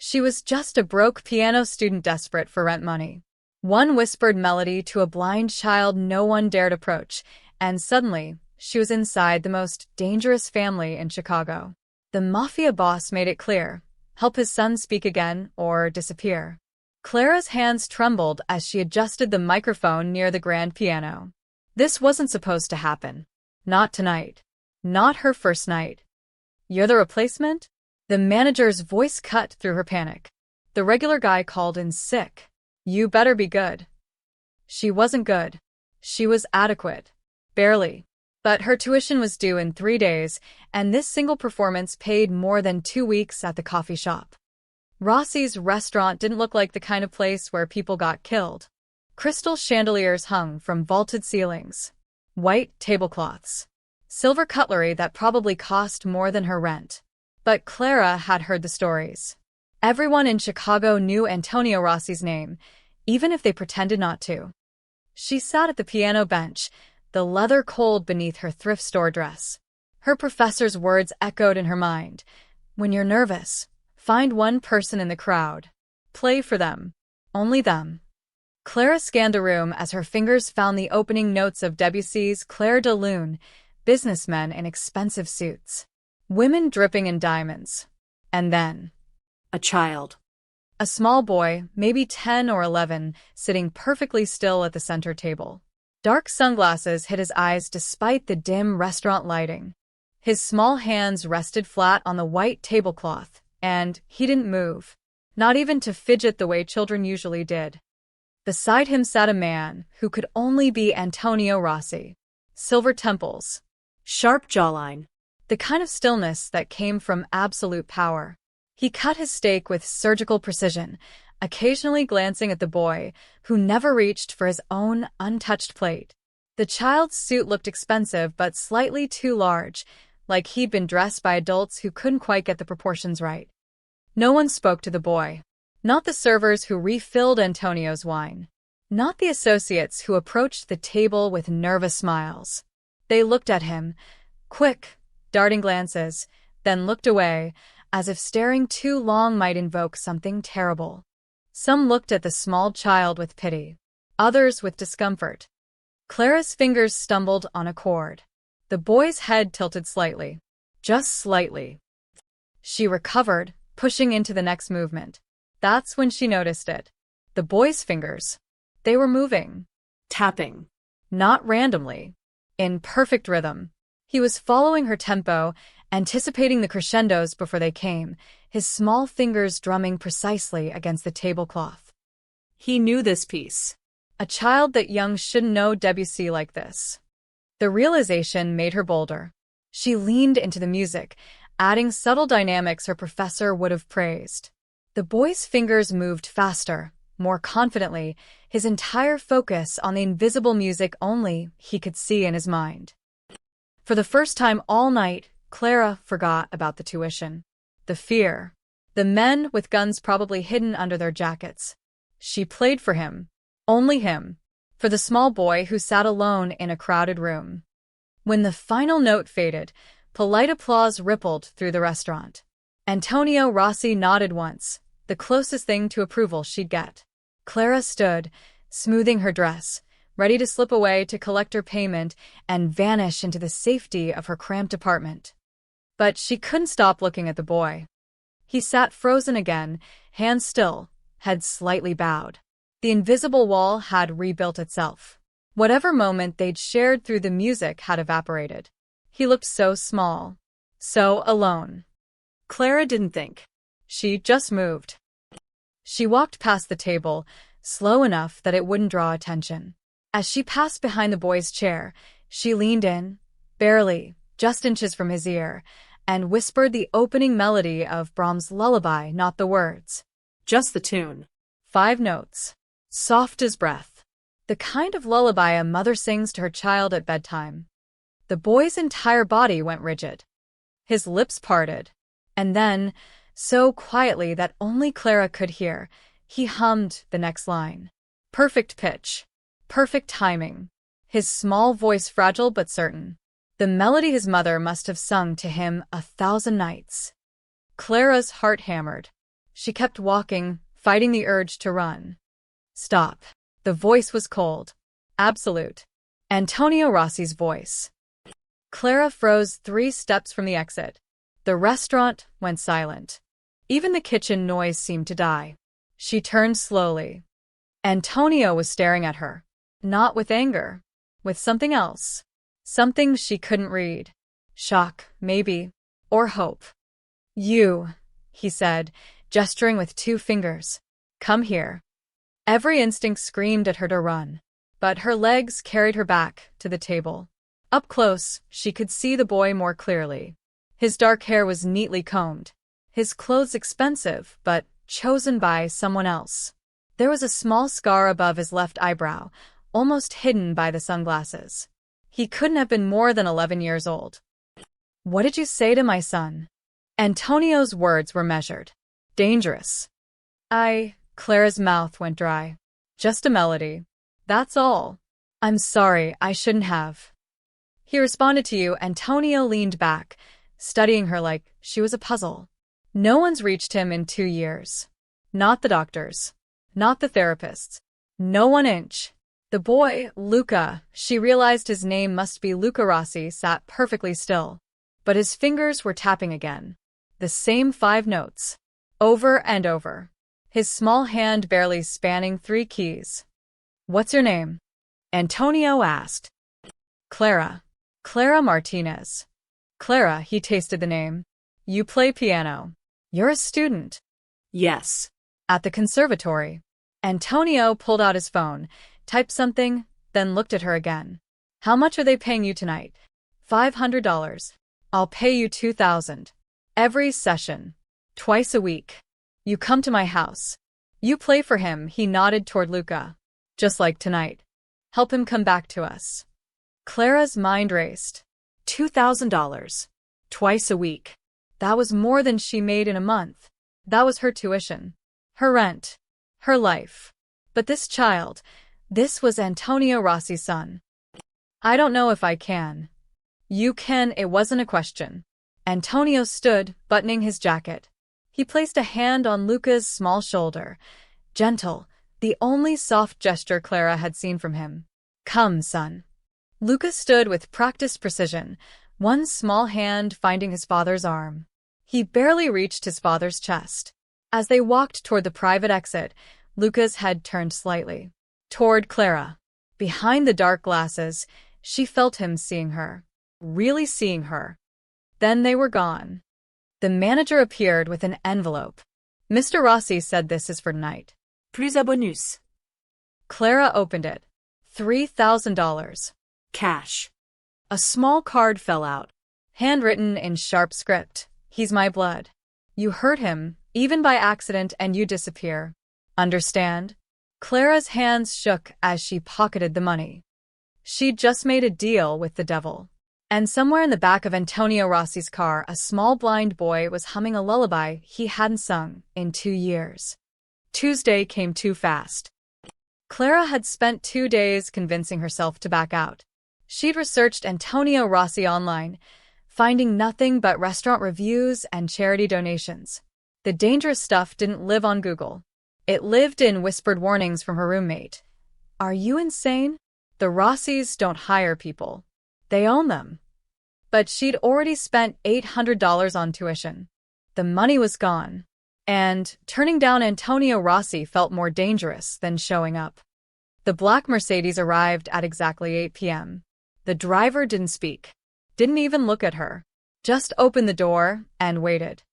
She was just a broke piano student desperate for rent money. One whispered melody to a blind child no one dared approach, and suddenly, she was inside the most dangerous family in Chicago. The Mafia boss made it clear: help his son speak again or disappear. Clara's hands trembled as she adjusted the microphone near the grand piano. This wasn't supposed to happen. Not tonight. Not her first night. "You're the replacement?" The manager's voice cut through her panic. "The regular guy called in sick. You better be good." She wasn't good. She was adequate. Barely. But her tuition was due in 3 days, and this single performance paid more than 2 weeks at the coffee shop. Rossi's restaurant didn't look like the kind of place where people got killed. Crystal chandeliers hung from vaulted ceilings. White tablecloths. Silver cutlery that probably cost more than her rent. But Clara had heard the stories. Everyone in Chicago knew Antonio Rossi's name, even if they pretended not to. She sat at the piano bench, the leather cold beneath her thrift store dress. Her professor's words echoed in her mind. "When you're nervous, find one person in the crowd. Play for them. Only them." Clara scanned the room as her fingers found the opening notes of Debussy's Clair de Lune, businessmen in expensive suits. Women dripping in diamonds. And then A child. a small boy, maybe 10 or 11, sitting perfectly still at the center table. Dark sunglasses hid his eyes despite the dim restaurant lighting. His small hands rested flat on the white tablecloth, and he didn't move, not even to fidget the way children usually did. Beside him sat a man who could only be Antonio Rossi. Silver temples. Sharp jawline. The kind of stillness that came from absolute power. He cut his steak with surgical precision, occasionally glancing at the boy, who never reached for his own untouched plate. The child's suit looked expensive but slightly too large, like he'd been dressed by adults who couldn't quite get the proportions right. No one spoke to the boy. Not the servers who refilled Antonio's wine. Not the associates who approached the table with nervous smiles. They looked at him, quick, darting glances, then looked away, as if staring too long might invoke something terrible. Some looked at the small child with pity, others with discomfort. Clara's fingers stumbled on a chord. The boy's head tilted slightly. Just slightly. She recovered, pushing into the next movement. That's when she noticed it. The boy's fingers. They were moving. Tapping. Not randomly. In perfect rhythm. He was following her tempo, anticipating the crescendos before they came, his small fingers drumming precisely against the tablecloth. He knew this piece. A child that young shouldn't know Debussy like this. The realization made her bolder. She leaned into the music, adding subtle dynamics her professor would have praised. The boy's fingers moved faster, more confidently, his entire focus on the invisible music only he could see in his mind. For the first time all night, Clara forgot about the tuition. The fear. The men with guns probably hidden under their jackets. She played for him. Only him. For the small boy who sat alone in a crowded room. When the final note faded, polite applause rippled through the restaurant. Antonio Rossi nodded once, the closest thing to approval she'd get. Clara stood, smoothing her dress, ready to slip away to collect her payment and vanish into the safety of her cramped apartment. But she couldn't stop looking at the boy. He sat frozen again, hands still, head slightly bowed. The invisible wall had rebuilt itself. Whatever moment they'd shared through the music had evaporated. He looked so small, so alone. Clara didn't think. She just moved. She walked past the table, slow enough that it wouldn't draw attention. As she passed behind the boy's chair, she leaned in, barely, just inches from his ear, and whispered the opening melody of Brahms' lullaby, not the words. Just the tune. 5 notes. Soft as breath. The kind of lullaby a mother sings to her child at bedtime. The boy's entire body went rigid. His lips parted. And then, so quietly that only Clara could hear, he hummed the next line. Perfect pitch. Perfect timing. His small voice fragile but certain. The melody his mother must have sung to him 1,000 nights. Clara's heart hammered. She kept walking, fighting the urge to run. Stop. The voice was cold. Absolute. Antonio Rossi's voice. Clara froze 3 steps from the exit. The restaurant went silent. Even the kitchen noise seemed to die. She turned slowly. Antonio was staring at her. Not with anger. With something else. Something she couldn't read. Shock, maybe. Or hope. You, he said, gesturing with 2 fingers. Come here. Every instinct screamed at her to run. But her legs carried her back to the table. Up close, she could see the boy more clearly. His dark hair was neatly combed. His clothes expensive, but chosen by someone else. There was a small scar above his left eyebrow, almost hidden by the sunglasses. He couldn't have been more than 11 years old. What did you say to my son? Antonio's words were measured. Dangerous. Clara's mouth went dry. Just a melody. That's all. I'm sorry, I shouldn't have. He responded to you. Antonio leaned back, studying her like she was a puzzle. No one's reached him in 2 years. Not the doctors. Not the therapists. No 1 inch. The boy, Luca, she realized his name must be Luca Rossi, sat perfectly still. But his fingers were tapping again. The same 5 notes. Over and over. His small hand barely spanning 3 keys. What's your name? Antonio asked. Clara. Clara Martinez. Clara, he tasted the name. You play piano. You're a student. Yes. At the conservatory. Antonio pulled out his phone, typed something, then looked at her again. How much are they paying you tonight? $500. I'll pay you $2,000. Every session. Twice a week. You come to my house. You play for him, he nodded toward Luca. Just like tonight. Help him come back to us. Clara's mind raced. $2,000. Twice a week. That was more than she made in a month. That was her tuition. Her rent. Her life. But this child, this was Antonio Rossi's son. I don't know if I can. You can, it wasn't a question. Antonio stood, buttoning his jacket. He placed a hand on Luca's small shoulder. Gentle, the only soft gesture Clara had seen from him. Come, son. Luca stood with practiced precision, one small hand finding his father's arm. He barely reached his father's chest. As they walked toward the private exit, Luca's head turned slightly. Toward Clara. Behind the dark glasses, she felt him seeing her. Really seeing her. Then they were gone. The manager appeared with an envelope. Mr. Rossi said this is for tonight. Plus un bonus. Clara opened it. $3,000. Cash. A small card fell out. Handwritten in sharp script. He's my blood. You hurt him, even by accident, and you disappear. Understand? Clara's hands shook as she pocketed the money. She'd just made a deal with the devil. And somewhere in the back of Antonio Rossi's car, a small blind boy was humming a lullaby he hadn't sung in 2 years. Tuesday came too fast. Clara had spent 2 days convincing herself to back out. She'd researched Antonio Rossi online, finding nothing but restaurant reviews and charity donations. The dangerous stuff didn't live on Google. It lived in whispered warnings from her roommate. Are you insane? The Rossis don't hire people. They own them. But she'd already spent $800 on tuition. The money was gone. And turning down Antonio Rossi felt more dangerous than showing up. The black Mercedes arrived at exactly 8 p.m. The driver didn't speak. Didn't even look at her. Just opened the door and waited.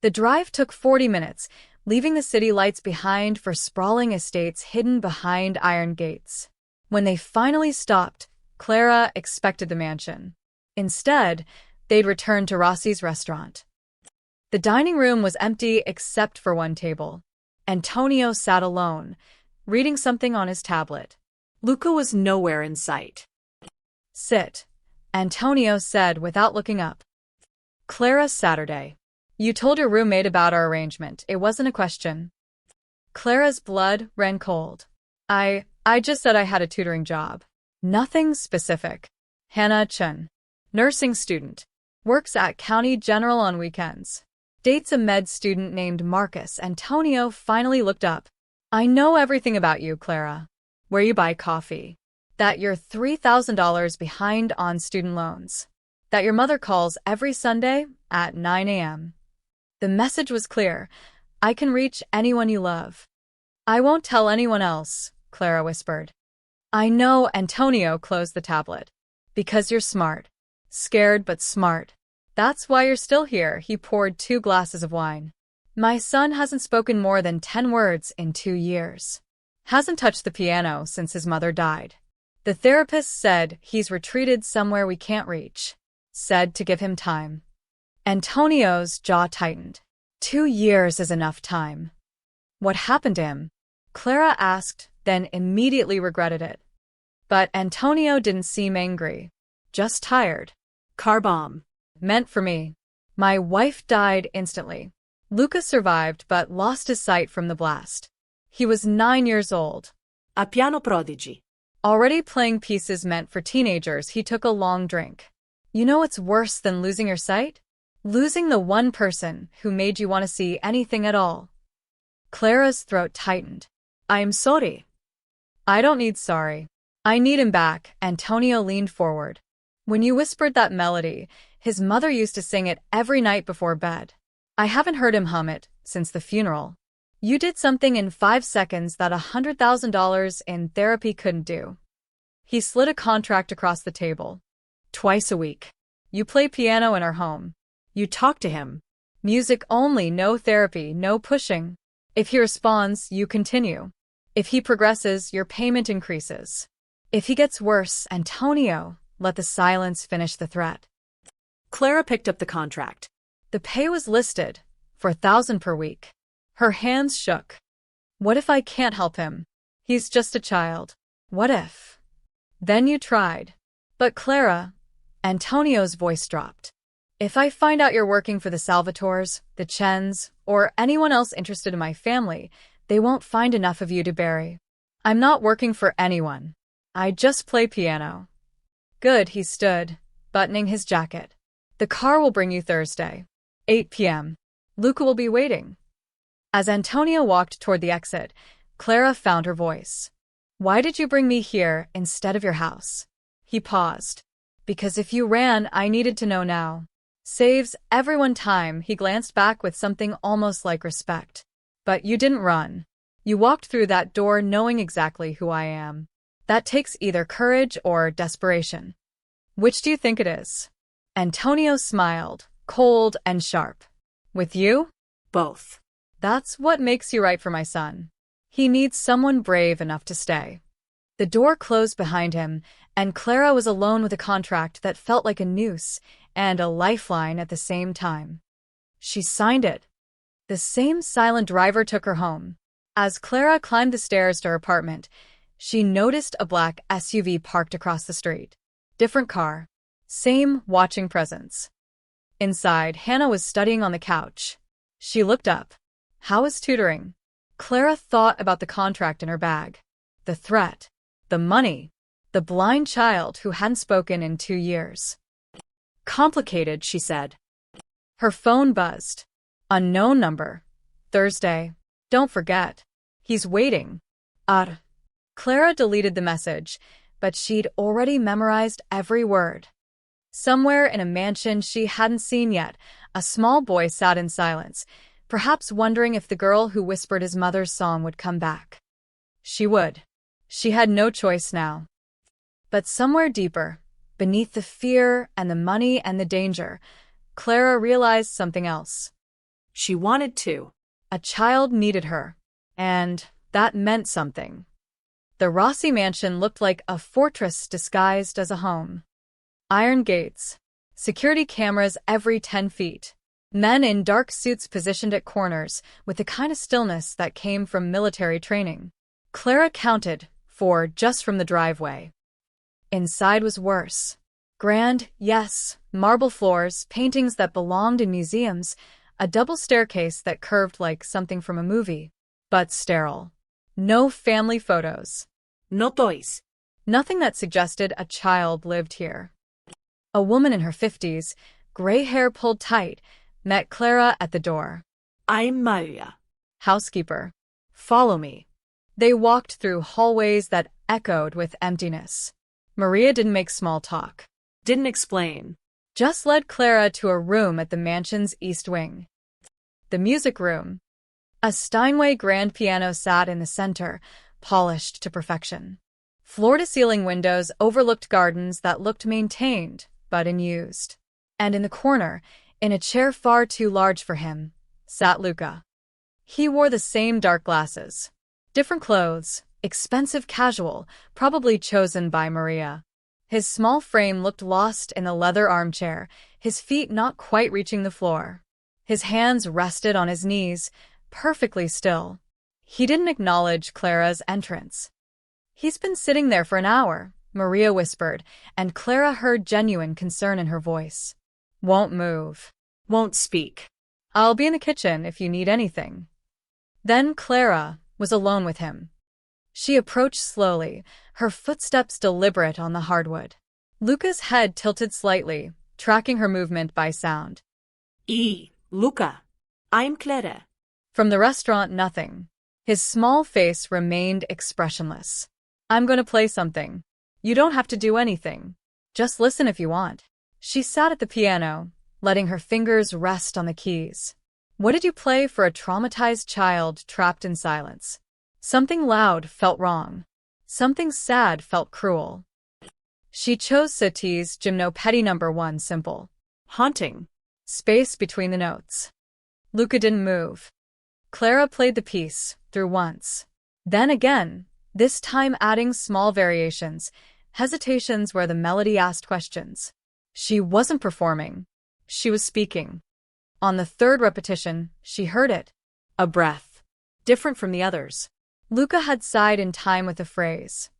The drive took 40 minutes, leaving the city lights behind for sprawling estates hidden behind iron gates. When they finally stopped, Clara expected the mansion. Instead, they'd returned to Rossi's restaurant. The dining room was empty except for one table. Antonio sat alone, reading something on his tablet. Luca was nowhere in sight. Sit, Antonio said without looking up. Clara, Saturday. You told your roommate about our arrangement. It wasn't a question. Clara's blood ran cold. I just said I had a tutoring job. Nothing specific. Hannah Chun. Nursing student. Works at County General on weekends. Dates a med student named Marcus. Antonio finally looked up. I know everything about you, Clara. Where you buy coffee. That you're $3,000 behind on student loans. That your mother calls every Sunday at 9 a.m. The message was clear. I can reach anyone you love. I won't tell anyone else, Clara whispered. I know. Antonio closed the tablet. Because you're smart. Scared but smart. That's why you're still here. He poured 2 glasses of wine. My son hasn't spoken more than 10 words in 2 years. Hasn't touched the piano since his mother died. The therapist said he's retreated somewhere we can't reach. Said to give him time. Antonio's jaw tightened. 2 years is enough time. What happened to him? Clara asked, then immediately regretted it. But Antonio didn't seem angry. Just tired. Car bomb. Meant for me. My wife died instantly. Luca survived but lost his sight from the blast. He was 9 years old. A piano prodigi. Already playing pieces meant for teenagers, he took a long drink. You know what's worse than losing your sight? Losing the one person who made you want to see anything at all. Clara's throat tightened. I'm sorry. I don't need sorry. I need him back. Antonio leaned forward. When you whispered that melody, his mother used to sing it every night before bed. I haven't heard him hum it since the funeral. You did something in 5 seconds that $100,000 in therapy couldn't do. He slid a contract across the table. Twice a week. You play piano in our home. You talk to him. Music only, no therapy, no pushing. If he responds, you continue. If he progresses, your payment increases. If he gets worse, Antonio, let the silence finish the threat. Clara picked up the contract. The pay was listed for $1,000 per week. Her hands shook. What if I can't help him? He's just a child. What if? Then you tried. But Clara, Antonio's voice dropped. If I find out you're working for the Salvatores, the Chens, or anyone else interested in my family, they won't find enough of you to bury. I'm not working for anyone. I just play piano. Good, he stood, buttoning his jacket. The car will bring you Thursday. 8 p.m. Luca will be waiting. As Antonio walked toward the exit, Clara found her voice. Why did you bring me here instead of your house? He paused. Because if you ran, I needed to know now. Saves everyone time. He glanced back with something almost like respect. But you didn't run. You walked through that door knowing exactly who I am. That takes either courage or desperation. Which do you think it is? Antonio smiled, cold and sharp. With you? Both. That's what makes you right for my son. He needs someone brave enough to stay. The door closed behind him, and Clara was alone with a contract that felt like a noose and a lifeline at the same time. She signed it. The same silent driver took her home. As Clara climbed the stairs to her apartment, she noticed a black SUV parked across the street. Different car. Same watching presence. Inside, Hannah was studying on the couch. She looked up. How was tutoring? Clara thought about the contract in her bag. The threat. The money. The blind child who hadn't spoken in 2 years. Complicated, she said. Her phone buzzed. Unknown number. Thursday. Don't forget. He's waiting. Clara deleted the message, but she'd already memorized every word. Somewhere in a mansion she hadn't seen yet, a small boy sat in silence, perhaps wondering if the girl who whispered his mother's song would come back. She would. She had no choice now. But somewhere deeper, beneath the fear and the money and the danger, Clara realized something else. She wanted to. A child needed her, and that meant something. The Rossi mansion looked like a fortress disguised as a home. Iron gates, security cameras every 10 feet, men in dark suits positioned at corners with the kind of stillness that came from military training. Clara counted 4 just from the driveway. Inside was worse. Grand, yes, marble floors, paintings that belonged in museums, a double staircase that curved like something from a movie, but sterile. No family photos. No toys. Nothing that suggested a child lived here. A woman in her 50s, gray hair pulled tight, met Clara at the door. I'm Mafia. Housekeeper. Follow me. They walked through hallways that echoed with emptiness. Maria didn't make small talk. Didn't explain. Just led Clara to a room at the mansion's east wing. The music room. A Steinway grand piano sat in the center, polished to perfection. Floor-to-ceiling windows overlooked gardens that looked maintained, but unused. And in the corner, in a chair far too large for him, sat Luca. He wore the same dark glasses. Different clothes, expensive casual, probably chosen by Maria. His small frame looked lost in the leather armchair, his feet not quite reaching the floor. His hands rested on his knees, perfectly still. He didn't acknowledge Clara's entrance. "He's been sitting there for an hour," Maria whispered, and Clara heard genuine concern in her voice. "Won't move. Won't speak. I'll be in the kitchen if you need anything." Then Clara was alone with him. She approached slowly, her footsteps deliberate on the hardwood. Luca's head tilted slightly, tracking her movement by sound. Luca. I'm Clara. From the restaurant, nothing. His small face remained expressionless. "I'm going to play something. You don't have to do anything. Just listen if you want." She sat at the piano, letting her fingers rest on the keys. What did you play for a traumatized child trapped in silence? Something loud felt wrong. Something sad felt cruel. She chose Satie's Gymnopédie No. 1 simple. Haunting. Space between the notes. Luca didn't move. Clara played the piece, through once. Then again, this time adding small variations, hesitations where the melody asked questions. She wasn't performing. She was speaking. On the third repetition, she heard it. A breath. Different from the others. Luca had sighed in time with the phrase.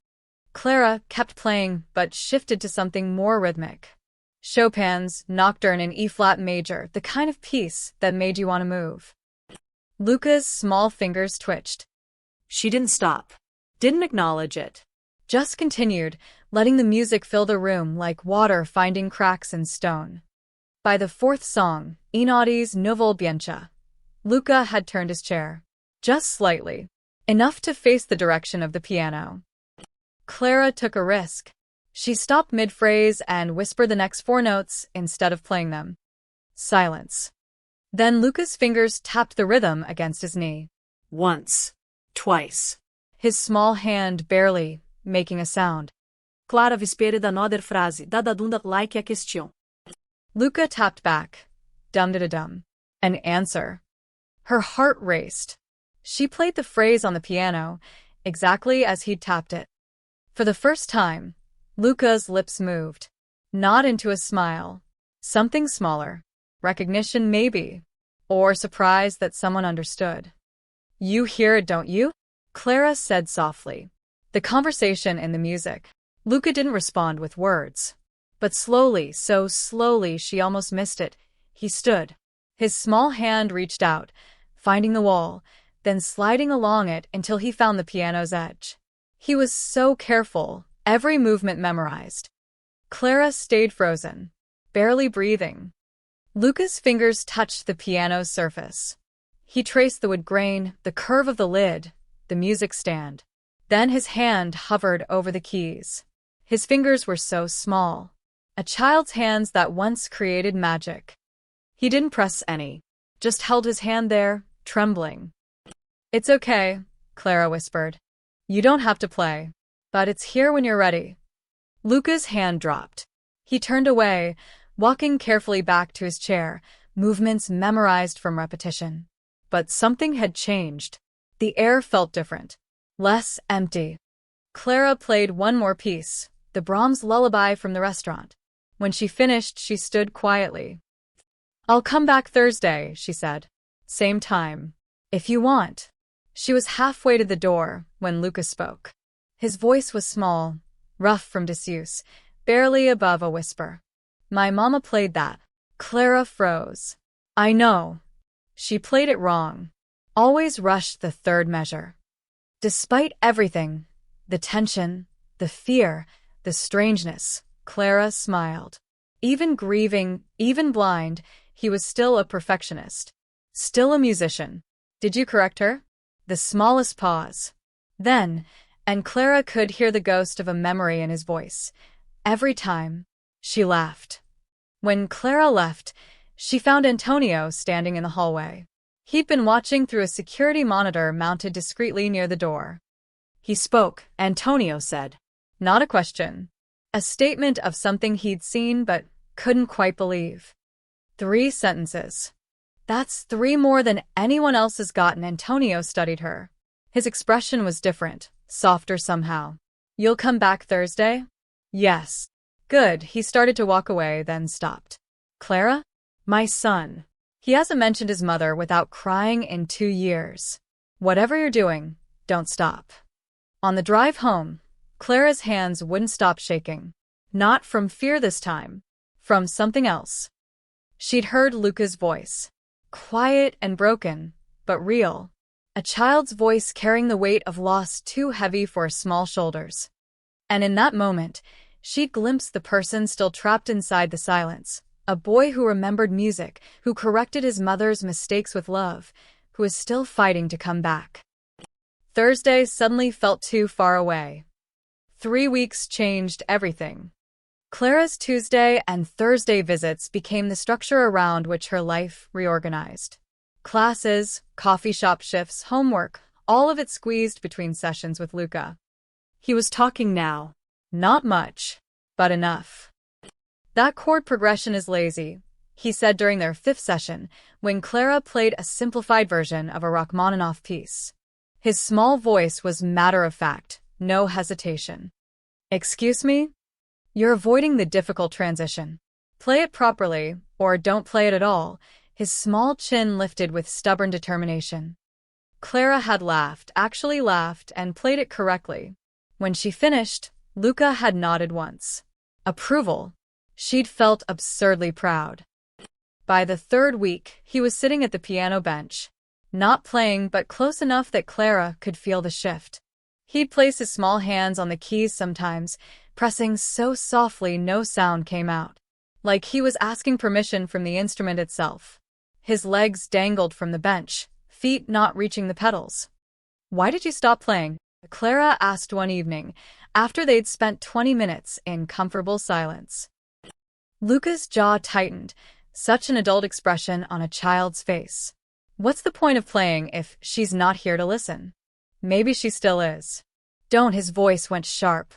Clara kept playing, but shifted to something more rhythmic. Chopin's Nocturne in E-flat major, the kind of piece that made you want to move. Luca's small fingers twitched. She didn't stop. Didn't acknowledge it. Just continued, letting the music fill the room like water finding cracks in stone. By the fourth song, Inaudi's Ne vol biencha, Luca had turned his chair. Just slightly. Enough to face the direction of the piano. Clara took a risk. She stopped mid-phrase and whispered the next 4 notes instead of playing them. Silence. Then Luca's fingers tapped the rhythm against his knee. Once. Twice. His small hand barely making a sound. Clara whispered another frase, dada dunda like a question. Luca tapped back. Dum-da-da-dum. An answer. Her heart raced. She played the phrase on the piano, exactly as he'd tapped it. For the first time, Luca's lips moved. Not into a smile. Something smaller. Recognition, maybe. Or surprise that someone understood. "You hear it, don't you?" Clara said softly. The conversation and the music. Luca didn't respond with words. But slowly, so slowly she almost missed it, he stood. His small hand reached out, finding the wall, then sliding along it until he found the piano's edge. He was so careful, every movement memorized. Clara stayed frozen, barely breathing. Luca's fingers touched the piano's surface. He traced the wood grain, the curve of the lid, the music stand. Then his hand hovered over the keys. His fingers were so small. A child's hands that once created magic. He didn't press any, just held his hand there, trembling. "It's okay," Clara whispered. "You don't have to play, but it's here when you're ready." Luca's hand dropped. He turned away, walking carefully back to his chair, movements memorized from repetition. But something had changed. The air felt different, less empty. Clara played one more piece, the Brahms lullaby from the restaurant. When she finished, she stood quietly. "I'll come back Thursday," she said. "Same time. If you want." She was halfway to the door when Luca spoke. His voice was small, rough from disuse, barely above a whisper. "My mama played that." Clara froze. "I know. She played it wrong. Always rushed the third measure." Despite everything, the tension, the fear, the strangeness, Clara smiled. Even grieving, even blind, he was still a perfectionist. Still a musician. Did you correct her? The smallest pause. Then, and Clara could hear the ghost of a memory in his voice. Every time, she laughed. When Clara left, she found Antonio standing in the hallway. He'd been watching through a security monitor mounted discreetly near the door. He spoke, Antonio said. Not a question. A statement of something he'd seen but couldn't quite believe. 3 sentences. That's 3 more than anyone else has gotten. Antonio studied her. His expression was different, softer somehow. You'll come back Thursday? Yes. Good. He started to walk away, then stopped. Clara? My son. He hasn't mentioned his mother without crying in 2 years. Whatever you're doing, don't stop. On the drive home, Clara's hands wouldn't stop shaking. Not from fear this time. From something else. She'd heard Luca's voice. Quiet and broken, but real. A child's voice carrying the weight of loss too heavy for her small shoulders. And in that moment, she'd glimpsed the person still trapped inside the silence. A boy who remembered music, who corrected his mother's mistakes with love, who was still fighting to come back. Thursday suddenly felt too far away. 3 weeks changed everything. Clara's Tuesday and Thursday visits became the structure around which her life reorganized. Classes, coffee shop shifts, homework, all of it squeezed between sessions with Luca. He was talking now. Not much, but enough. That chord progression is lazy, he said during their 5th session, when Clara played a simplified version of a Rachmaninoff piece. His small voice was matter-of-fact, no hesitation. Excuse me? You're avoiding the difficult transition. Play it properly, or don't play it at all. His small chin lifted with stubborn determination. Clara had laughed, actually laughed, and played it correctly. When she finished, Luca had nodded once. Approval. She'd felt absurdly proud. By the 3rd week, he was sitting at the piano bench. Not playing, but close enough that Clara could feel the shift. He'd place his small hands on the keys sometimes, pressing so softly no sound came out. Like he was asking permission from the instrument itself. His legs dangled from the bench, feet not reaching the pedals. Why did you stop playing? Clara asked one evening, after they'd spent 20 minutes in comfortable silence. Luca's jaw tightened, such an adult expression on a child's face. What's the point of playing if she's not here to listen? Maybe she still is. Don't, his voice went sharp,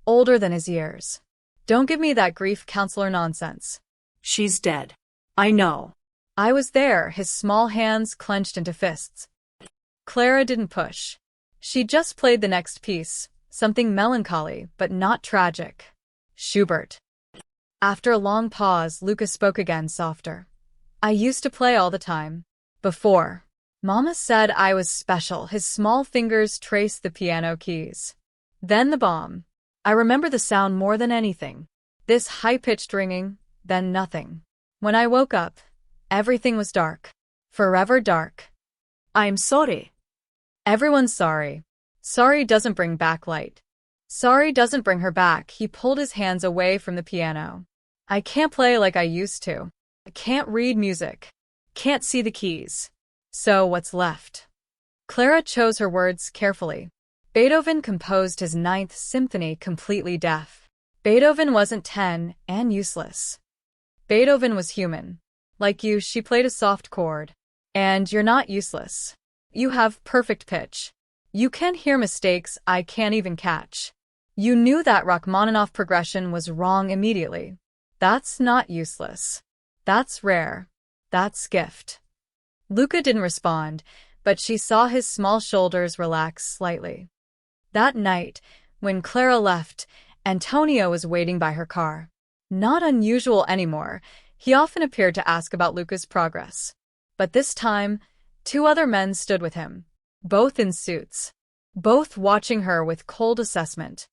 older than his years. Don't give me that grief counselor nonsense. She's dead. I know. I was there, his small hands clenched into fists. Clara didn't push. She just played the next piece, something melancholy but not tragic. Schubert. After a long pause, Luca spoke again, softer. I used to play all the time. Before. Mama said I was special. His small fingers traced the piano keys. Then the bomb. I remember the sound more than anything. This high-pitched ringing, then nothing. When I woke up, everything was dark. Forever dark. I'm sorry. Everyone's sorry. Sorry doesn't bring back light. Sorry doesn't bring her back. He pulled his hands away from the piano. I can't play like I used to. I can't read music. Can't see the keys. So what's left? Clara chose her words carefully. Beethoven composed his 9th symphony completely deaf. Beethoven wasn't 10 and useless. Beethoven was human. Like you, she played a soft chord. And you're not useless. You have perfect pitch. You can hear mistakes I can't even catch. You knew that Rachmaninoff progression was wrong immediately. That's not useless. That's rare. That's gift. Luca didn't respond, but she saw his small shoulders relax slightly. That night, when Clara left, Antonio was waiting by her car. Not unusual anymore. He often appeared to ask about Luca's progress. But this time, 2 other men stood with him, both in suits, both watching her with cold assessment.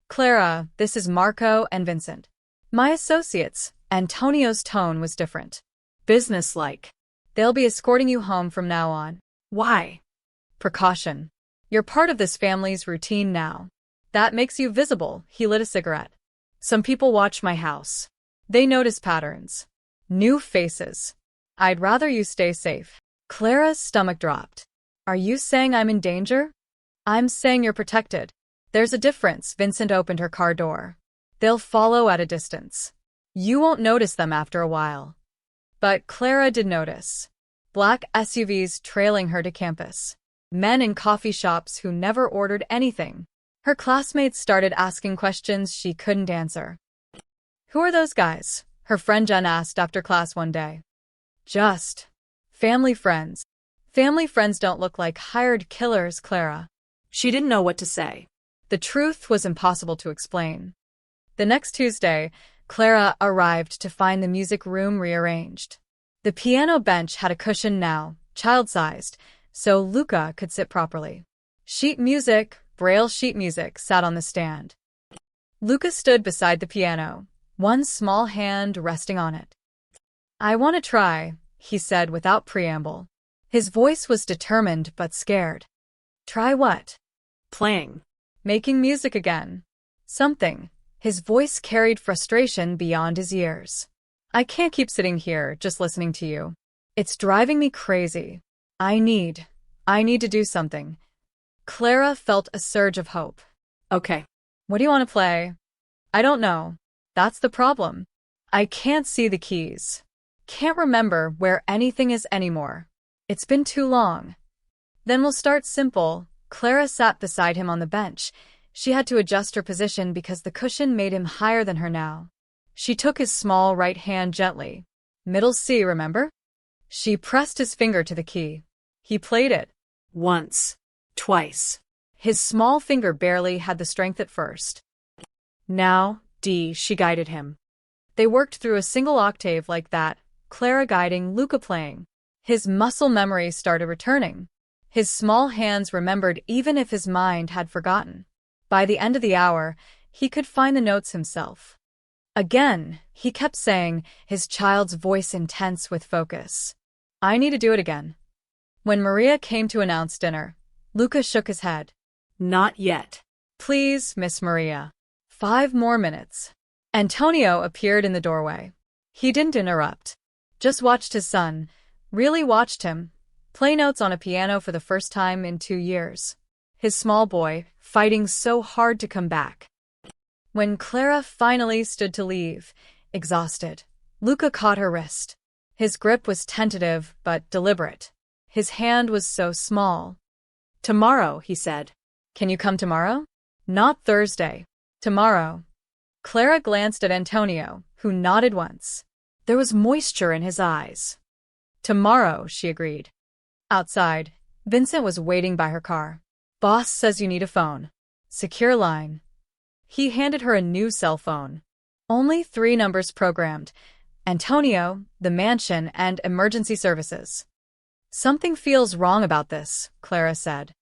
Clara, this is Marco and Vincent. My associates. Antonio's tone was different. Businesslike. They'll be escorting you home from now on. Why? Precaution. You're part of this family's routine now. That makes you visible. He lit a cigarette. Some people watch my house. They notice patterns. New faces. I'd rather you stay safe. Clara's stomach dropped. Are you saying I'm in danger? I'm saying you're protected. There's a difference. Vincent opened her car door. They'll follow at a distance. You won't notice them after a while. But Clara did notice. Black SUVs trailing her to campus. Men in coffee shops who never ordered anything. Her classmates started asking questions she couldn't answer. Who are those guys? Her friend Jen asked after class one day. Just family friends. Family friends don't look like hired killers, Clara. She didn't know what to say. The truth was impossible to explain. The next Tuesday, Clara arrived to find the music room rearranged. The piano bench had a cushion now, child-sized, so Luca could sit properly. Sheet music, Braille sheet music, sat on the stand. Luca stood beside the piano, one small hand resting on it. I want to try, he said without preamble. His voice was determined but scared. Try what? Playing. Making music again. Something. His voice carried frustration beyond his ears. I can't keep sitting here just listening to you. It's driving me crazy. I need to do something. Clara felt a surge of hope. Okay. What do you want to play? I don't know. That's the problem. I can't see the keys. Can't remember where anything is anymore. It's been too long. Then we'll start simple. Clara sat beside him on the bench. She had to adjust her position because the cushion made him higher than her now. She took his small right hand gently. Middle C, remember? She pressed his finger to the key. He played it. Once. Twice. His small finger barely had the strength at first. Now, D, she guided him. They worked through a single octave like that, Clara guiding, Luca playing. His muscle memory started returning. His small hands remembered even if his mind had forgotten. By the end of the hour, he could find the notes himself. Again, he kept saying, his child's voice intense with focus. I need to do it again. When Maria came to announce dinner, Luca shook his head. Not yet. Please, Miss Maria. 5 more minutes. Antonio appeared in the doorway. He didn't interrupt. Just watched his son, really watched him, play notes on a piano for the first time in 2 years. His small boy, fighting so hard to come back. When Clara finally stood to leave, exhausted, Luca caught her wrist. His grip was tentative but deliberate. His hand was so small. Tomorrow, he said. Can you come tomorrow? Not Thursday. Tomorrow. Clara glanced at Antonio, who nodded once. There was moisture in his eyes. Tomorrow, she agreed. Outside, Vincent was waiting by her car. Boss says you need a phone. Secure line. He handed her a new cell phone. Only 3 numbers programmed. Antonio, the mansion, and emergency services. Something feels wrong about this, Clara said.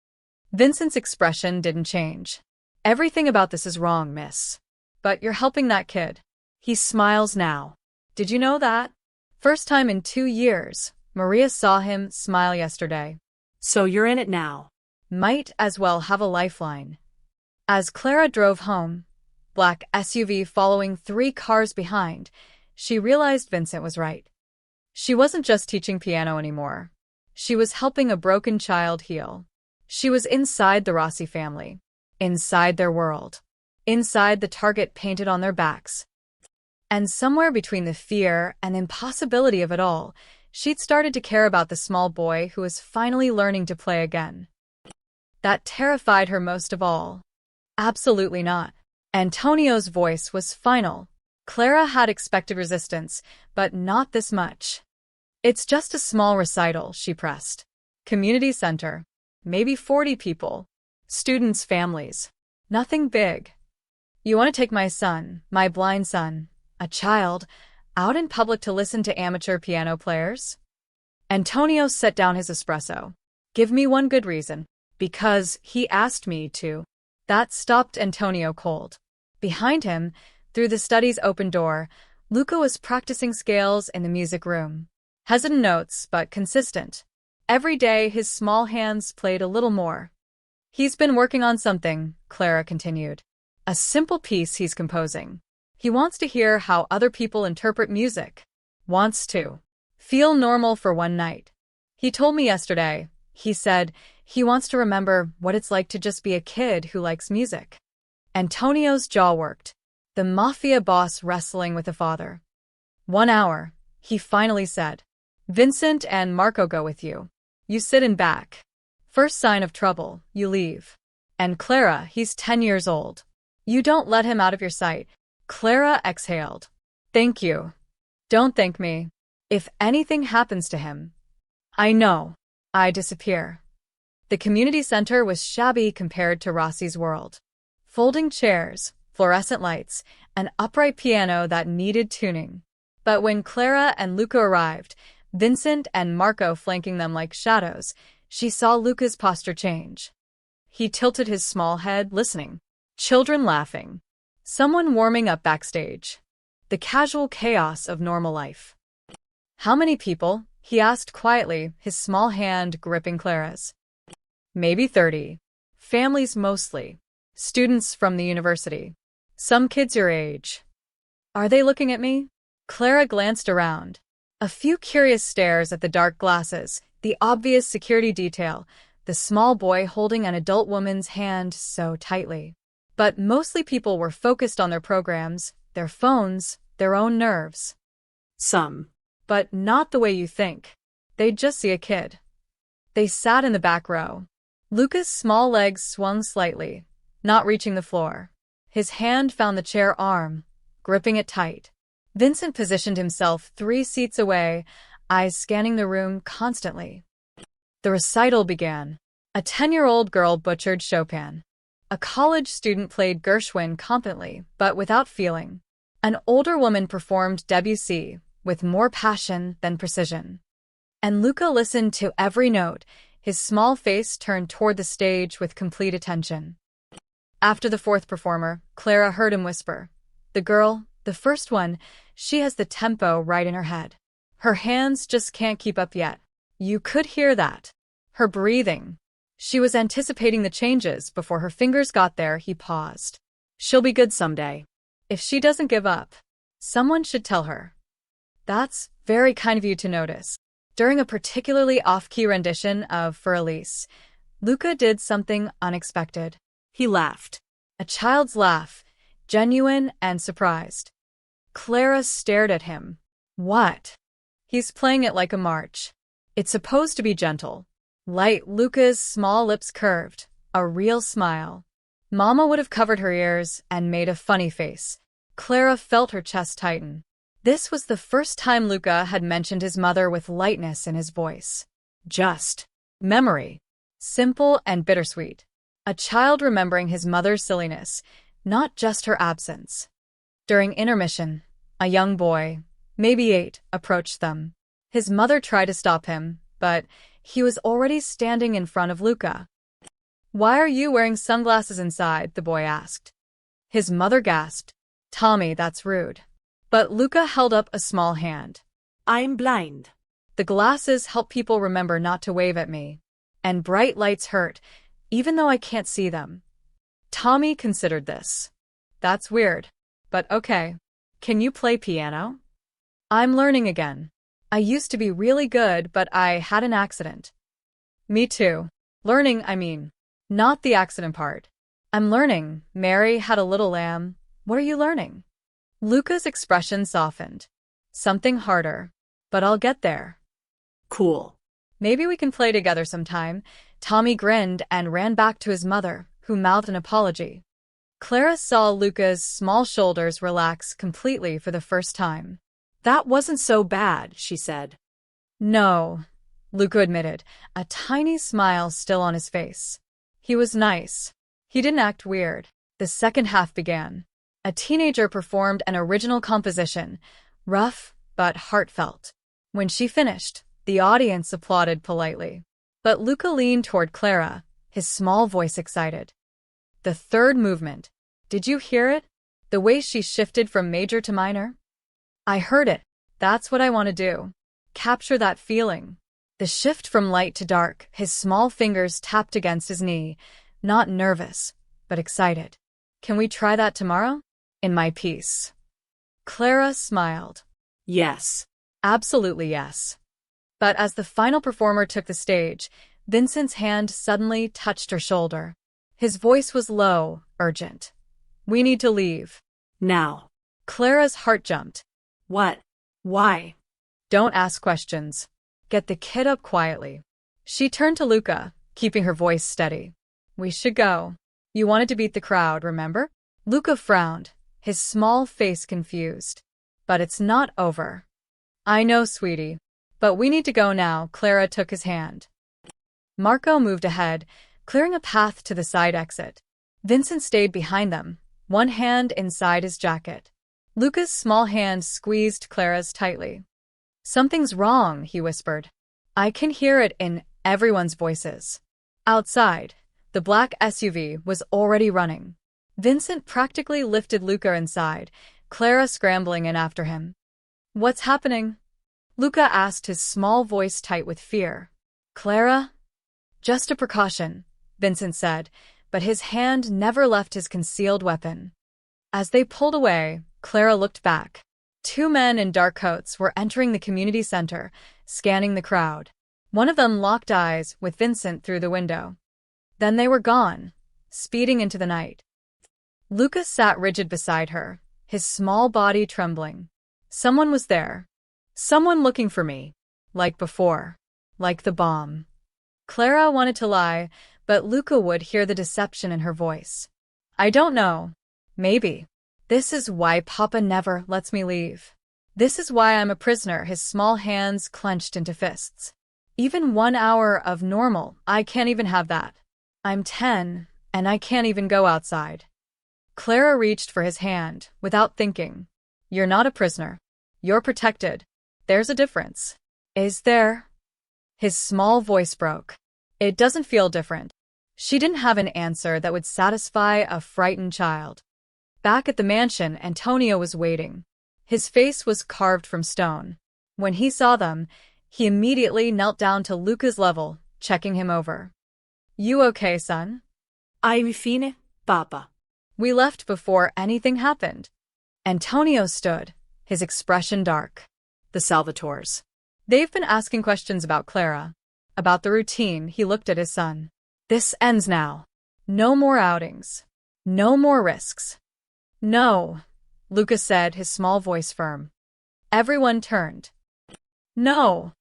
Vincent's expression didn't change. Everything about this is wrong, miss. But you're helping that kid. He smiles now. Did you know that? First time in 2 years, Maria saw him smile yesterday. So you're in it now. Might as well have a lifeline. As Clara drove home, black SUV following 3 cars behind, she realized Vincent was right. She wasn't just teaching piano anymore. She was helping a broken child heal. She was inside the Rossi family, inside their world, inside the target painted on their backs. And somewhere between the fear and impossibility of it all, she'd started to care about the small boy who was finally learning to play again. That terrified her most of all. Absolutely not. Antonio's voice was final. Clara had expected resistance, but not this much. It's just a small recital, she pressed. Community center. Maybe 40 people. Students' families. Nothing big. You want to take my son, my blind son, a child, out in public to listen to amateur piano players? Antonio set down his espresso. Give me one good reason. Because he asked me to. That stopped Antonio cold. Behind him, through the study's open door, Luca was practicing scales in the music room. Hesitant notes, but consistent. Every day his small hands played a little more. He's been working on something, Clara continued. A simple piece he's composing. He wants to hear how other people interpret music. Wants to Feel normal for one night. He told me yesterday. He said he wants to remember what it's like to just be a kid who likes music. Antonio's jaw worked. The Mafia boss wrestling with a father. 1 hour, he finally said. Vincent and Marco go with you. You sit in back. First sign of trouble, you leave. And Clara, he's 10 years old. You don't let him out of your sight. Clara exhaled. Thank you. Don't thank me. If anything happens to him, I know. I disappear. The community center was shabby compared to Rossi's world. Folding chairs, fluorescent lights, an upright piano that needed tuning. But when Clara and Luca arrived, Vincent and Marco flanking them like shadows, she saw Luca's posture change. He tilted his small head, listening. Children laughing. Someone warming up backstage. The casual chaos of normal life. How many people? He asked quietly, his small hand gripping Clara's. Maybe 30. Families mostly. Students from the university. Some kids your age. Are they looking at me? Clara glanced around. A few curious stares at the dark glasses, the obvious security detail, the small boy holding an adult woman's hand so tightly. But mostly people were focused on their programs, their phones, their own nerves. Some. But not the way you think. They'd just see a kid. They sat in the back row. Luca's small legs swung slightly, not reaching the floor. His hand found the chair arm, gripping it tight. Vincent positioned himself 3 seats away, eyes scanning the room constantly. The recital began. A 10-year-old girl butchered Chopin. A college student played Gershwin competently, but without feeling. An older woman performed Debussy, with more passion than precision. And Luca listened to every note, his small face turned toward the stage with complete attention. After the 4th performer, Clara heard him whisper. The girl, the first one, she has the tempo right in her head. Her hands just can't keep up yet. You could hear that. Her breathing. She was anticipating the changes before her fingers got there. He paused. She'll be good someday. If she doesn't give up, someone should tell her. That's very kind of you to notice. During a particularly off-key rendition of For Elise, Luca did something unexpected. He laughed. A child's laugh, genuine and surprised. Clara stared at him. What? He's playing it like a march. It's supposed to be gentle. Light. Luca's small lips curved, a real smile. Mama would have covered her ears and made a funny face. Clara felt her chest tighten. This was the first time Luca had mentioned his mother with lightness in his voice. Just memory. Simple and bittersweet. A child remembering his mother's silliness, not just her absence. During intermission, a young boy, maybe 8, approached them. His mother tried to stop him, but he was already standing in front of Luca. Why are you wearing sunglasses inside? The boy asked. His mother gasped. Tommy, that's rude. But Luca held up a small hand. I'm blind. The glasses help people remember not to wave at me. And bright lights hurt, even though I can't see them. Tommy considered this. That's weird. But okay. Can you play piano? I'm learning again. I used to be really good, but I had an accident. Me too. Learning, I mean. Not the accident part. I'm learning. Mary had a little lamb. What are you learning? Luca's expression softened. Something harder. But I'll get there. Cool. Maybe we can play together sometime. Tommy grinned and ran back to his mother, who mouthed an apology. Clara saw Luca's small shoulders relax completely for the first time. That wasn't so bad, she said. No, Luca admitted, a tiny smile still on his face. He was nice. He didn't act weird. The second half began. A teenager performed an original composition, rough but heartfelt. When she finished, the audience applauded politely. But Luca leaned toward Clara, his small voice excited. The third movement. Did you hear it? The way she shifted from major to minor? I heard it. That's what I want to do. Capture that feeling. The shift from light to dark, his small fingers tapped against his knee, not nervous, but excited. Can we try that tomorrow? In my piece. Clara smiled. Yes. Absolutely yes. But as the final performer took the stage, Vincent's hand suddenly touched her shoulder. His voice was low, urgent. "We need to leave." Now. Clara's heart jumped. What? Why? "Don't ask questions. Get the kid up quietly." She turned to Luca, keeping her voice steady. "We should go. You wanted to beat the crowd, remember?" Luca frowned, his small face confused. "But it's not over." "I know, sweetie. But we need to go now." Clara took his hand. Marco moved ahead, clearing a path to the side exit. Vincent stayed behind them, one hand inside his jacket. Luca's small hand squeezed Clara's tightly. "Something's wrong," he whispered. "I can hear it in everyone's voices." Outside, the black SUV was already running. Vincent practically lifted Luca inside, Clara scrambling in after him. "What's happening?" Luca asked, his small voice tight with fear. "Clara?" "Just a precaution," Vincent said, but his hand never left his concealed weapon. As they pulled away, Clara looked back. Two men in dark coats were entering the community center, scanning the crowd. One of them locked eyes with Vincent through the window. Then they were gone, speeding into the night. Luca sat rigid beside her, his small body trembling. Someone was there. Someone looking for me. Like before. Like the bomb. Clara wanted to lie, but Luca would hear the deception in her voice. "I don't know. Maybe. This is why Papa never lets me leave. This is why I'm a prisoner." His small hands clenched into fists. "Even 1 hour of normal, I can't even have that. I'm 10, and I can't even go outside." Clara reached for his hand, without thinking. "You're not a prisoner. You're protected. There's a difference." "Is there?" His small voice broke. "It doesn't feel different." She didn't have an answer that would satisfy a frightened child. Back at the mansion, Antonio was waiting. His face was carved from stone. When he saw them, he immediately knelt down to Luca's level, checking him over. "You okay, son?" "I'm fine, Papa." "We left before anything happened." Antonio stood, his expression dark. "The Salvatores. They've been asking questions about Clara. About the routine." He looked at his son. "This ends now. No more outings. No more risks." "No," Luca said, his small voice firm. Everyone turned. "No."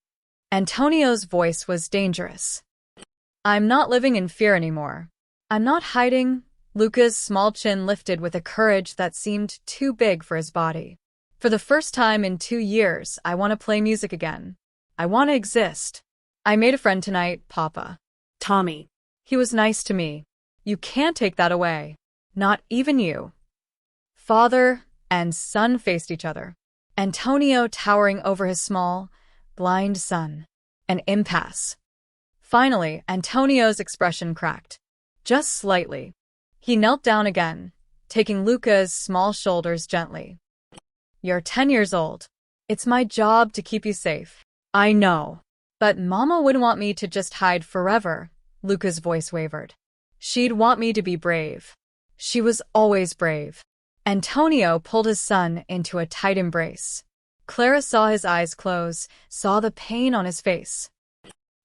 Antonio's voice was dangerous. "I'm not living in fear anymore. I'm not hiding." Luca's small chin lifted with a courage that seemed too big for his body. "For the first time in 2 years, I want to play music again. I want to exist. I made a friend tonight, Papa. Tommy. He was nice to me. You can't take that away. Not even you." Father and son faced each other. Antonio towering over his small, blind son. An impasse. Finally, Antonio's expression cracked. Just slightly. He knelt down again, taking Luca's small shoulders gently. "You're 10 years old. It's my job to keep you safe. I know. But Mama wouldn't want me to just hide forever." Luca's voice wavered. "She'd want me to be brave. She was always brave." Antonio pulled his son into a tight embrace. Clara saw his eyes close, saw the pain on his face.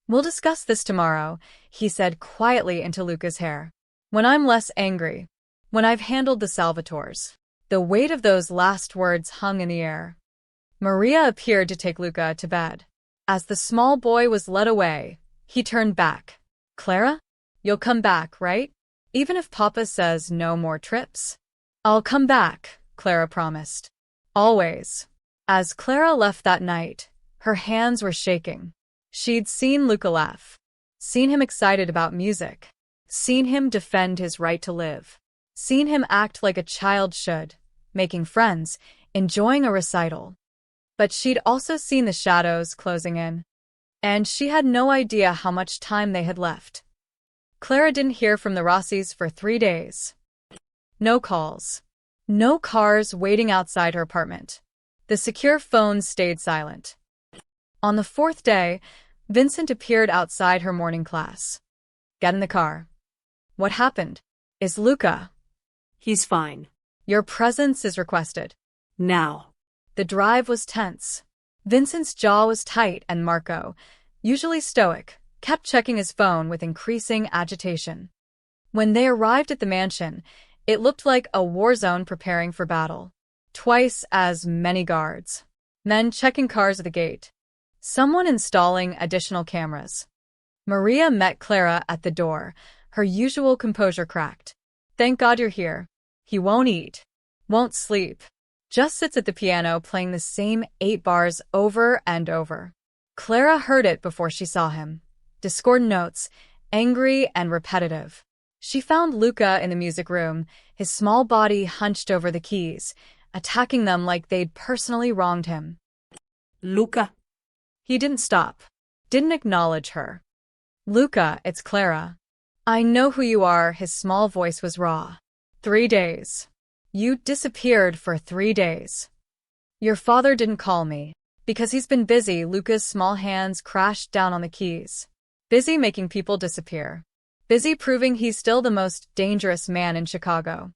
"We'll discuss this tomorrow," he said quietly into Luca's hair. "When I'm less angry. When I've handled the Salvatores." The weight of those last words hung in the air. Maria appeared to take Luca to bed. As the small boy was led away, he turned back. "Clara? You'll come back, right? Even if Papa says no more trips?" "I'll come back," Clara promised. "Always." As Clara left that night, her hands were shaking. She'd seen Luca laugh. Seen him excited about music. Seen him defend his right to live. Seen him act like a child should, making friends, enjoying a recital. But she'd also seen the shadows closing in. And she had no idea how much time they had left. Clara didn't hear from the Rossis for 3 days. No calls. No cars waiting outside her apartment. The secure phone stayed silent. On the 4th day, Vincent appeared outside her morning class. "Get in the car." "What happened? Is Luca?" "He's fine." "Your presence is requested." "Now." The drive was tense. Vincent's jaw was tight and Marco, usually stoic, kept checking his phone with increasing agitation. When they arrived at the mansion, it looked like a war zone preparing for battle. Twice as many guards. Men checking cars at the gate. Someone installing additional cameras. Maria met Clara at the door, her usual composure cracked. Thank God you're here. He won't eat. Won't sleep. Just sits at the piano playing the same 8 bars over and over. Clara heard it before she saw him. Discordant notes, angry and repetitive. She found Luca in the music room, his small body hunched over the keys, attacking them like they'd personally wronged him. Luca. He didn't stop. Didn't acknowledge her. Luca, it's Clara. I know who you are, his small voice was raw. 3 days. You disappeared for 3 days. Your father didn't call me. Because he's been busy, Luca's small hands crashed down on the keys. Busy making people disappear. Busy proving he's still the most dangerous man in Chicago.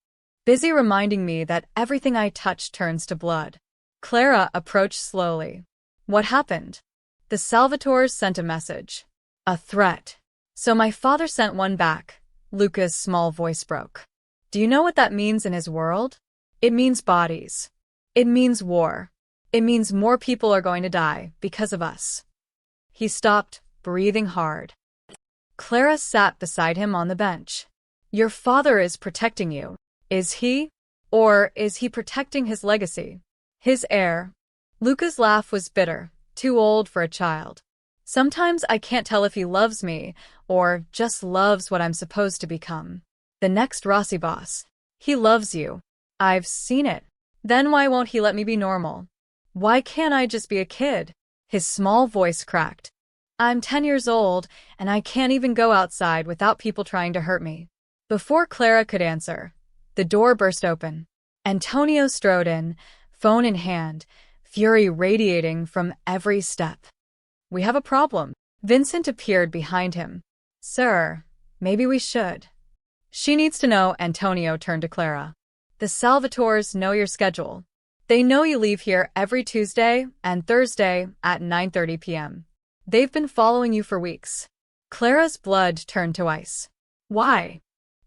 Busy reminding me that everything I touch turns to blood. Clara approached slowly. What happened? The Salvatores sent a message. A threat. So my father sent one back. Luca's small voice broke. Do you know what that means in his world? It means bodies. It means war. It means more people are going to die because of us. He stopped, breathing hard. Clara sat beside him on the bench. Your father is protecting you. Is he? Or is he protecting his legacy? His heir? Luca's laugh was bitter, too old for a child. Sometimes I can't tell if he loves me, or just loves what I'm supposed to become. The next Rossi boss. He loves you. I've seen it. Then why won't he let me be normal? Why can't I just be a kid? His small voice cracked. I'm 10 years old, and I can't even go outside without people trying to hurt me. Before Clara could answer, the door burst open. Antonio strode in, phone in hand, fury radiating from every step. We have a problem. Vincent appeared behind him. Sir, maybe we should. She needs to know. Antonio turned to Clara. The Salvatores know your schedule. They know you leave here every Tuesday and Thursday at 9:30 p.m. They've been following you for weeks. Clara's blood turned to ice. Why?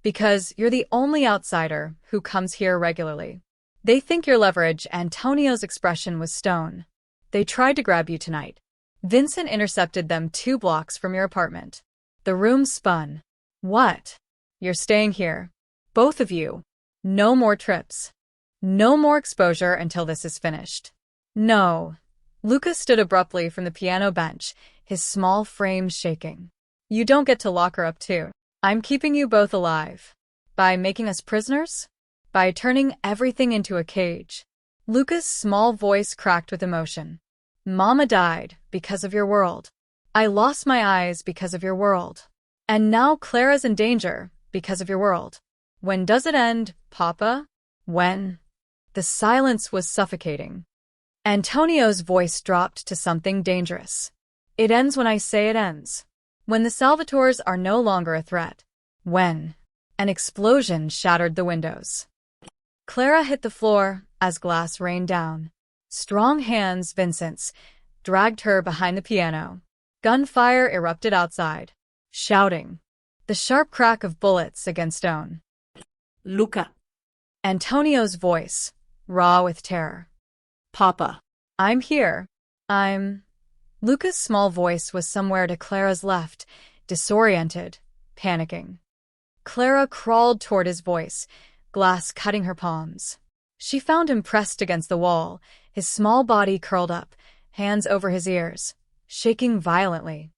Because you're the only outsider who comes here regularly. They think you're leverage. Antonio's expression was stone. They tried to grab you tonight. Vincent intercepted them 2 blocks from your apartment. The room spun. What? You're staying here. Both of you. No more trips. No more exposure until this is finished. No. Luca stood abruptly from the piano bench, his small frame shaking. You don't get to lock her up too. I'm keeping you both alive. By making us prisoners? By turning everything into a cage. Luca's small voice cracked with emotion. Mama died because of your world. I lost my eyes because of your world. And now Clara's in danger because of your world. When does it end, Papa? When? The silence was suffocating. Antonio's voice dropped to something dangerous. It ends when I say it ends. When the Salvatores are no longer a threat. When? An explosion shattered the windows. Clara hit the floor as glass rained down. Strong hands, Vincent's, dragged her behind the piano. Gunfire erupted outside. Shouting. The sharp crack of bullets against stone. Luca. Antonio's voice, raw with terror. Papa. I'm here. Luca's small voice was somewhere to Clara's left, disoriented, panicking. Clara crawled toward his voice, glass cutting her palms. She found him pressed against the wall, his small body curled up, hands over his ears, shaking violently.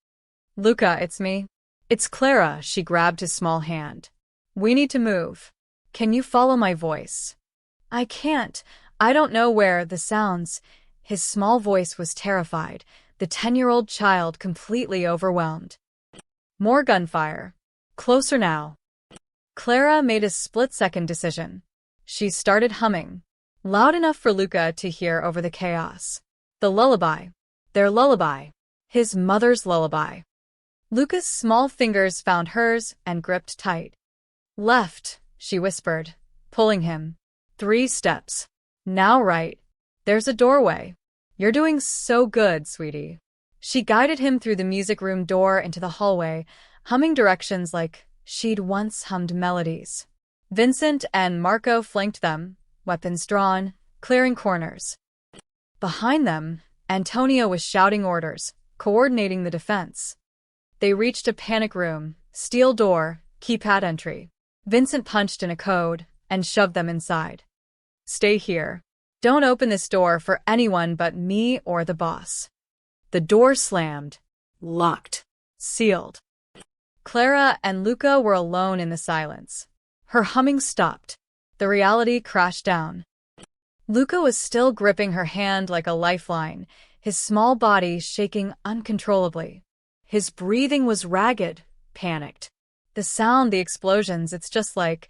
Luca, it's me. It's Clara. She grabbed his small hand. We need to move. Can you follow my voice? I can't. I don't know where the sounds. His small voice was terrified, the 10-year-old child completely overwhelmed. More gunfire. Closer now. Clara made a split-second decision. She started humming, loud enough for Luca to hear over the chaos. The lullaby. Their lullaby. His mother's lullaby. Luca's small fingers found hers and gripped tight. Left, she whispered, pulling him. 3 steps. Now right. There's a doorway. You're doing so good, sweetie. She guided him through the music room door into the hallway, humming directions like she'd once hummed melodies. Vincent and Marco flanked them, weapons drawn, clearing corners. Behind them, Antonio was shouting orders, coordinating the defense. They reached a panic room, steel door, keypad entry. Vincent punched in a code and shoved them inside. Stay here. Don't open this door for anyone but me or the boss. The door slammed. Locked. Sealed. Clara and Luca were alone in the silence. Her humming stopped. The reality crashed down. Luca was still gripping her hand like a lifeline, his small body shaking uncontrollably. His breathing was ragged, panicked. The sound, the explosions, it's just like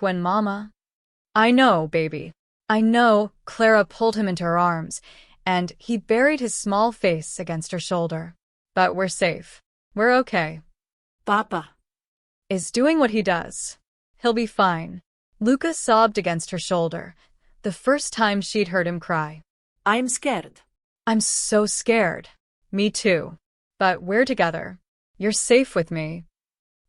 when Mama... I know, baby. I know, Clara pulled him into her arms, and he buried his small face against her shoulder. But we're safe. We're okay. Papa is doing what he does. He'll be fine. Luca sobbed against her shoulder, the first time she'd heard him cry. I'm scared. I'm so scared. Me too. But we're together. You're safe with me.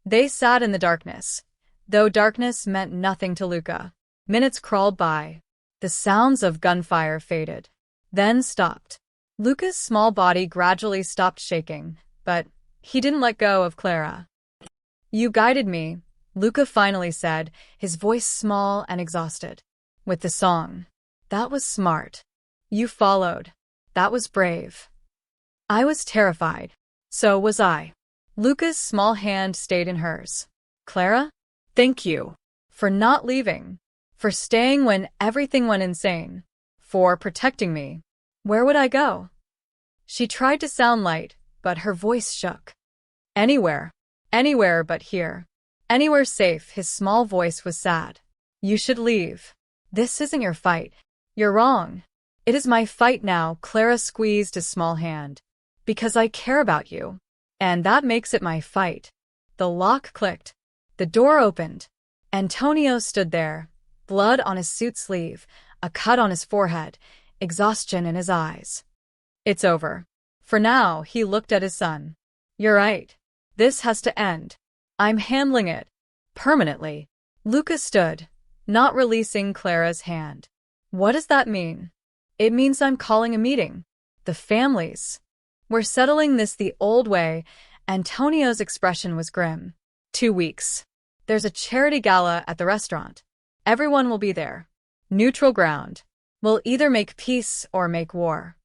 They sat in the darkness, though darkness meant nothing to Luca. Minutes crawled by. The sounds of gunfire faded, then stopped. Luca's small body gradually stopped shaking, but he didn't let go of Clara. You guided me, Luca finally said, his voice small and exhausted. With the song. That was smart. You followed. That was brave. I was terrified. So was I. Luca's small hand stayed in hers. Clara? Thank you. For not leaving. For staying when everything went insane. For protecting me. Where would I go? She tried to sound light, but her voice shook. Anywhere. Anywhere but here. Anywhere safe. His small voice was sad. You should leave. This isn't your fight. You're wrong. It is my fight now. Clara squeezed his small hand. Because I care about you. And that makes it my fight. The lock clicked. The door opened. Antonio stood there, blood on his suit sleeve, a cut on his forehead, exhaustion in his eyes. It's over. For now, he looked at his son. You're right. This has to end. I'm handling it. Permanently. Luca stood, not releasing Clara's hand. What does that mean? It means I'm calling a meeting. The families. We're settling this the old way. Antonio's expression was grim. 2 weeks. There's a charity gala at the restaurant. Everyone will be there. Neutral ground. We'll either make peace or make war.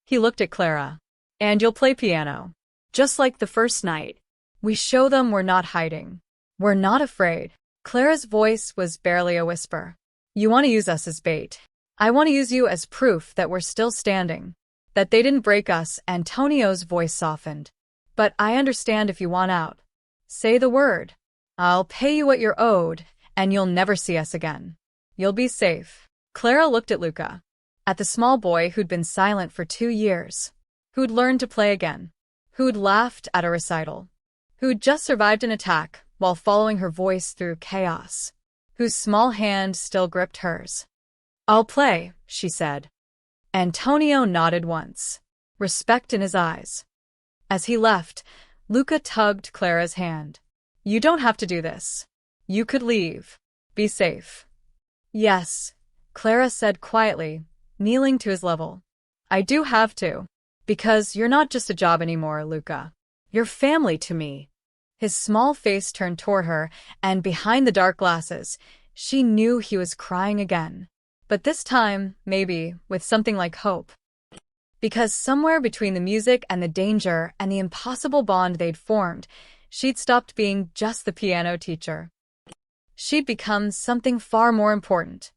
He looked at Clara. And you'll play piano. Just like the first night. We show them we're not hiding. We're not afraid. Clara's voice was barely a whisper. You want to use us as bait. I want to use you as proof that we're still standing. That they didn't break us. Antonio's voice softened. But I understand if you want out. Say the word. I'll pay you what you're owed, and you'll never see us again. You'll be safe. Clara looked at Luca. At the small boy who'd been silent for 2 years. Who'd learned to play again. Who'd laughed at a recital. Who'd just survived an attack while following her voice through chaos. Whose small hand still gripped hers. I'll play, she said. Antonio nodded once. Respect in his eyes. As he left, Luca tugged Clara's hand. You don't have to do this. You could leave. Be safe. Yes, Clara said quietly, kneeling to his level. I do have to. Because you're not just a job anymore, Luca. You're family to me. His small face turned toward her, and behind the dark glasses, she knew he was crying again. But this time, maybe, with something like hope. Because somewhere between the music and the danger and the impossible bond they'd formed, she'd stopped being just the piano teacher. She'd become something far more important.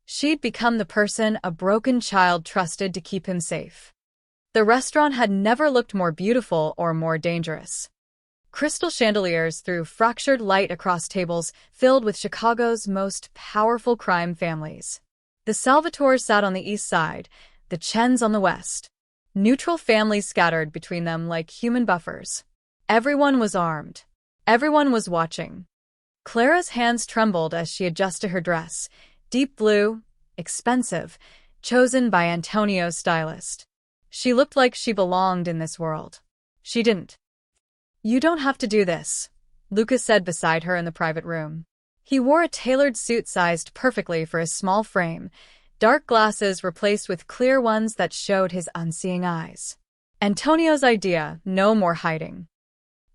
She'd become the person a broken child trusted to keep him safe. The restaurant had never looked more beautiful or more dangerous. Crystal chandeliers threw fractured light across tables filled with Chicago's most powerful crime families. The Salvatores sat on the east side, the Chens on the west. Neutral families scattered between them like human buffers. Everyone was armed. Everyone was watching. Clara's hands trembled as she adjusted her dress. Deep blue, expensive, chosen by Antonio's stylist. She looked like she belonged in this world. She didn't. You don't have to do this, Luca said beside her in the private room. He wore a tailored suit sized perfectly for his small frame, dark glasses replaced with clear ones that showed his unseeing eyes. Antonio's idea, no more hiding.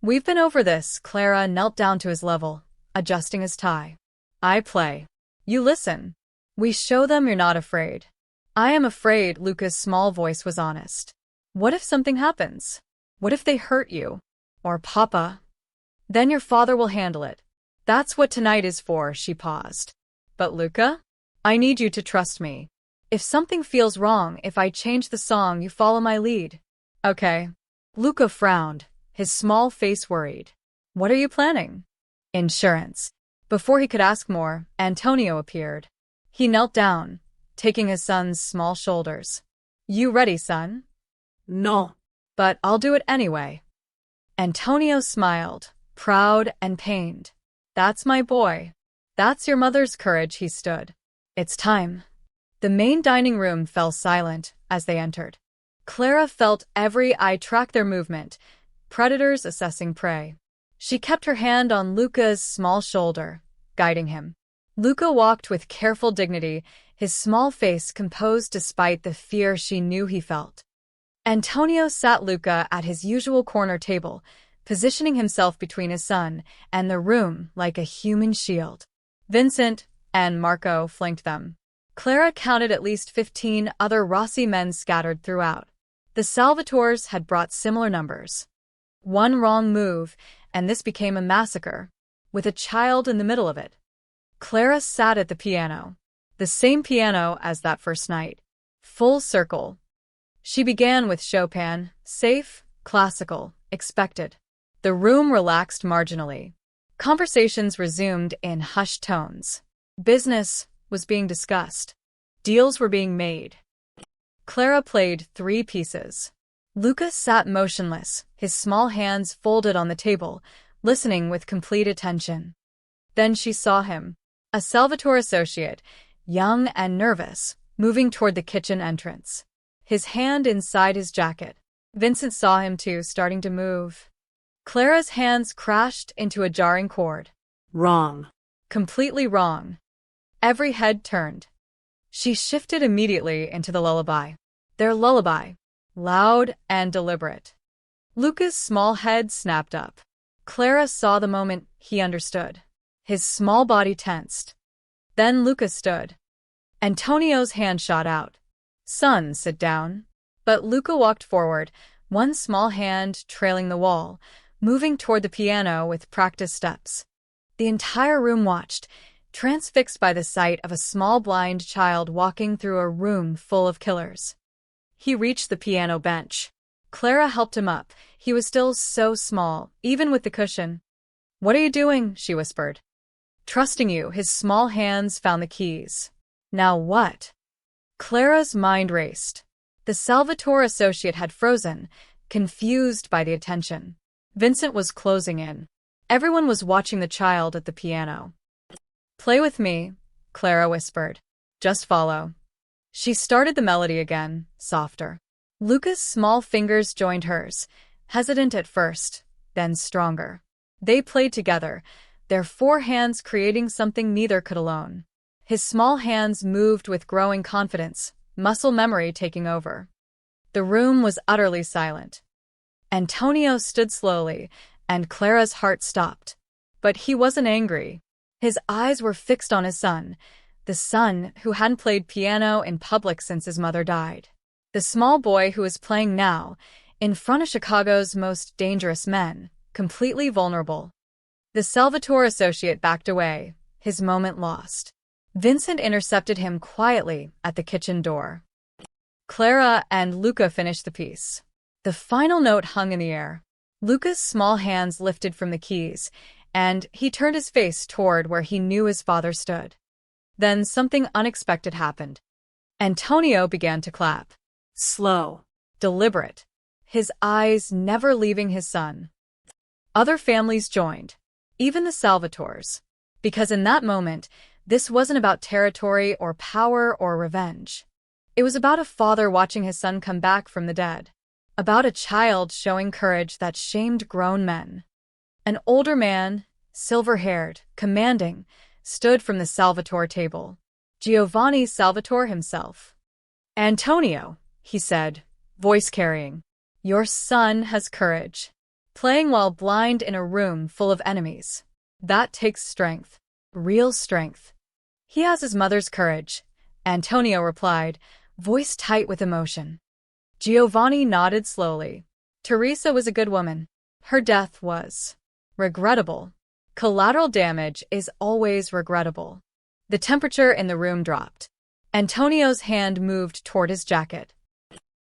We've been over this. Clara knelt down to his level, adjusting his tie. I play. You listen. We show them you're not afraid. I am afraid. Luca's small voice was honest. What if something happens? What if they hurt you? Or Papa? Then your father will handle it. That's what tonight is for. She paused. But Luca? I need you to trust me. If something feels wrong, if I change the song, you follow my lead. Okay. Luca frowned, his small face worried. What are you planning? Insurance. Before he could ask more, Antonio appeared. He knelt down, taking his son's small shoulders. You ready, son? No. But I'll do it anyway. Antonio smiled, proud and pained. That's my boy. That's your mother's courage. He stood. It's time. The main dining room fell silent as they entered. Clara felt every eye track their movement, predators assessing prey. She kept her hand on Luca's small shoulder, guiding him. Luca walked with careful dignity, his small face composed despite the fear she knew he felt. Antonio sat Luca at his usual corner table, positioning himself between his son and the room like a human shield. Vincent and Marco flanked them. Clara counted at least 15 other Rossi men scattered throughout. The Salvatores had brought similar numbers. One wrong move, and this became a massacre, with a child in the middle of it. Clara sat at the piano, the same piano as that first night. Full circle. She began with Chopin, safe, classical, expected. The room relaxed marginally. Conversations resumed in hushed tones. Business was being discussed. Deals were being made. Clara played 3 pieces. Luca sat motionless, his small hands folded on the table, listening with complete attention. Then she saw him, a Salvatore associate, young and nervous, moving toward the kitchen entrance. His hand inside his jacket. Vincent saw him too, starting to move. Clara's hands crashed into a jarring chord. Wrong. Completely wrong. Every head turned. She shifted immediately into the lullaby. Their lullaby. Loud and deliberate. Luca's small head snapped up. Clara saw the moment he understood. His small body tensed. Then Luca stood. Antonio's hand shot out. Son, sit down. But Luca walked forward, one small hand trailing the wall, moving toward the piano with practiced steps. The entire room watched, transfixed by the sight of a small blind child walking through a room full of killers. He reached the piano bench. Clara helped him up. He was still so small, even with the cushion. What are you doing? She whispered. Trusting you. His small hands found the keys. Now what? Clara's mind raced. The Salvatore associate had frozen, confused by the attention. Vincent was closing in. Everyone was watching the child at the piano. Play with me, Clara whispered. Just follow. She started the melody again, softer. Luca's small fingers joined hers, hesitant at first, then stronger. They played together, their 4 hands creating something neither could alone. His small hands moved with growing confidence, muscle memory taking over. The room was utterly silent. Antonio stood slowly, and Clara's heart stopped. But he wasn't angry. His eyes were fixed on his son, the son who hadn't played piano in public since his mother died. The small boy who was playing now, in front of Chicago's most dangerous men, completely vulnerable. The Salvatore associate backed away, his moment lost. Vincent intercepted him quietly at the kitchen door. Clara and Luca finished the piece. The final note hung in the air. Luca's small hands lifted from the keys, and he turned his face toward where he knew his father stood. Then something unexpected happened. Antonio began to clap. Slow. Deliberate. His eyes never leaving his son. Other families joined, even the Salvatores, because in that moment, this wasn't about territory or power or revenge. It was about a father watching his son come back from the dead. About a child showing courage that shamed grown men. An older man, silver-haired, commanding, stood from the Salvatore table. Giovanni Salvatore himself. "Antonio," he said, voice carrying. "Your son has courage. Playing while blind in a room full of enemies. That takes strength. Real strength." "He has his mother's courage," Antonio replied, voice tight with emotion. Giovanni nodded slowly. Teresa was a good woman. Her death was regrettable. Collateral damage is always regrettable. The temperature in the room dropped. Antonio's hand moved toward his jacket.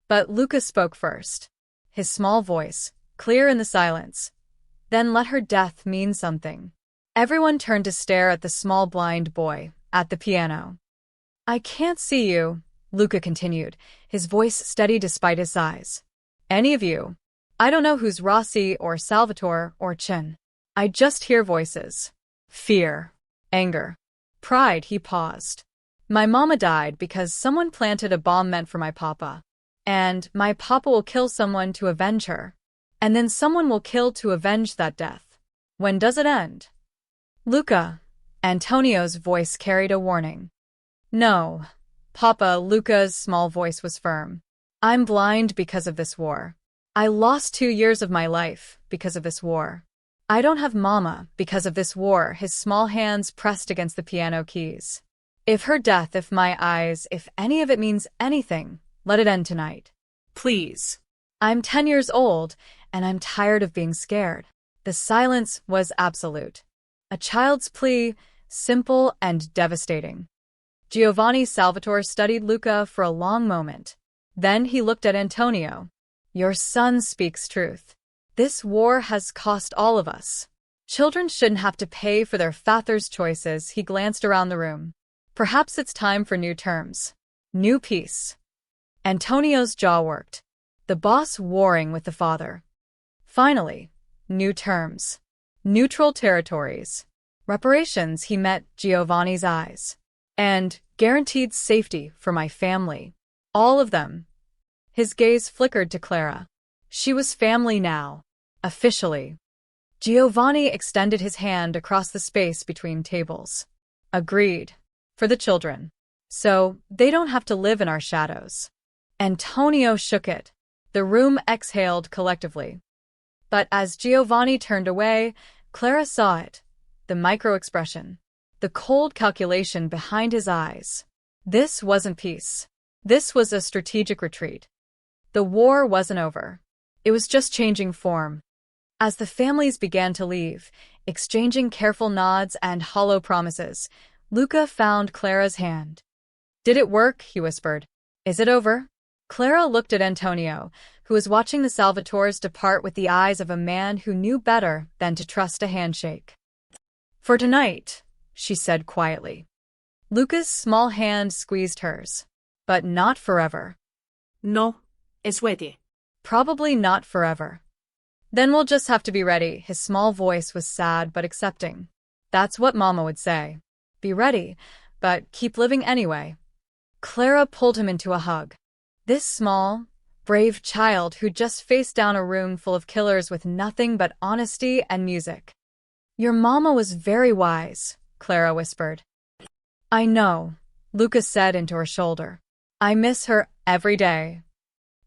But Luca spoke first. His small voice, clear in the silence. "Then let her death mean something." Everyone turned to stare at the small blind boy, at the piano. "I can't see you," Luca continued, his voice steady despite his size. "Any of you. I don't know who's Rossi or Salvatore or Chin. I just hear voices. Fear. Anger. Pride." He paused. "My mama died because someone planted a bomb meant for my papa. And my papa will kill someone to avenge her. And then someone will kill to avenge that death. When does it end?" "Luca." Antonio's voice carried a warning. "No. Papa," Luca's small voice was firm. "I'm blind because of this war. I lost 2 years of my life because of this war. I don't have mama because of this war." His small hands pressed against the piano keys. "If her death, if my eyes, if any of it means anything, let it end tonight. Please. I'm 10 years old, and I'm tired of being scared." The silence was absolute. A child's plea, simple and devastating. Giovanni Salvatore studied Luca for a long moment. Then he looked at Antonio. "Your son speaks truth. This war has cost all of us. Children shouldn't have to pay for their father's choices." He glanced around the room. "Perhaps it's time for new terms. New peace." Antonio's jaw worked. The boss warring with the father. Finally, new terms. Neutral territories. Reparations. He met Giovanni's eyes. "And guaranteed safety for my family. All of them." His gaze flickered to Clara. She was family now. Officially. Giovanni extended his hand across the space between tables. "Agreed. For the children. So they don't have to live in our shadows." Antonio shook it. The room exhaled collectively. But as Giovanni turned away, Clara saw it. The micro-expression. The cold calculation behind his eyes. This wasn't peace. This was a strategic retreat. The war wasn't over. It was just changing form. As the families began to leave, exchanging careful nods and hollow promises, Luca found Clara's hand. "Did it work?" he whispered. "Is it over?" Clara looked at Antonio, who was watching the Salvatores depart with the eyes of a man who knew better than to trust a handshake. "For tonight," she said quietly. Luca's small hand squeezed hers. "But not forever." No, sweetie. "Probably not forever." "Then we'll just have to be ready." His small voice was sad but accepting. "That's what Mama would say. Be ready, but keep living anyway." Clara pulled him into a hug. This small, brave child who just faced down a room full of killers with nothing but honesty and music. "Your mama was very wise," Clara whispered. "I know," Luca said into her shoulder. "I miss her every day."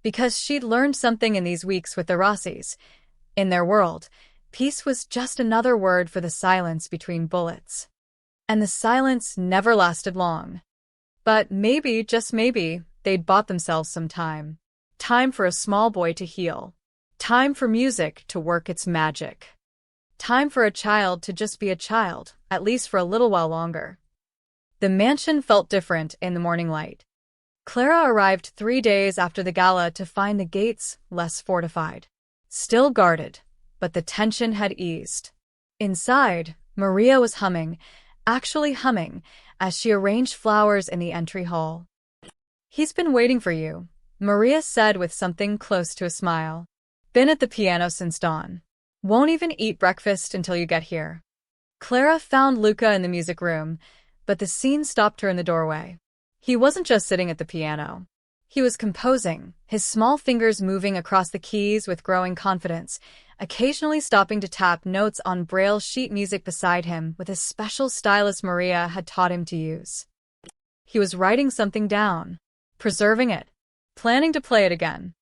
Because she'd learned something in these weeks with the Rossis. In their world, peace was just another word for the silence between bullets. And the silence never lasted long. But maybe, just maybe, they'd bought themselves some time. Time for a small boy to heal. Time for music to work its magic. Time for a child to just be a child, at least for a little while longer. The mansion felt different in the morning light. Clara arrived 3 days after the gala to find the gates less fortified. Still guarded, but the tension had eased. Inside, Maria was humming, actually humming, as she arranged flowers in the entry hall. "He's been waiting for you," Maria said with something close to a smile. "Been at the piano since dawn. Won't even eat breakfast until you get here." Clara found Luca in the music room, but the scene stopped her in the doorway. He wasn't just sitting at the piano. He was composing, his small fingers moving across the keys with growing confidence, occasionally stopping to tap notes on braille sheet music beside him with a special stylus Maria had taught him to use. He was writing something down, preserving it, planning to play it again.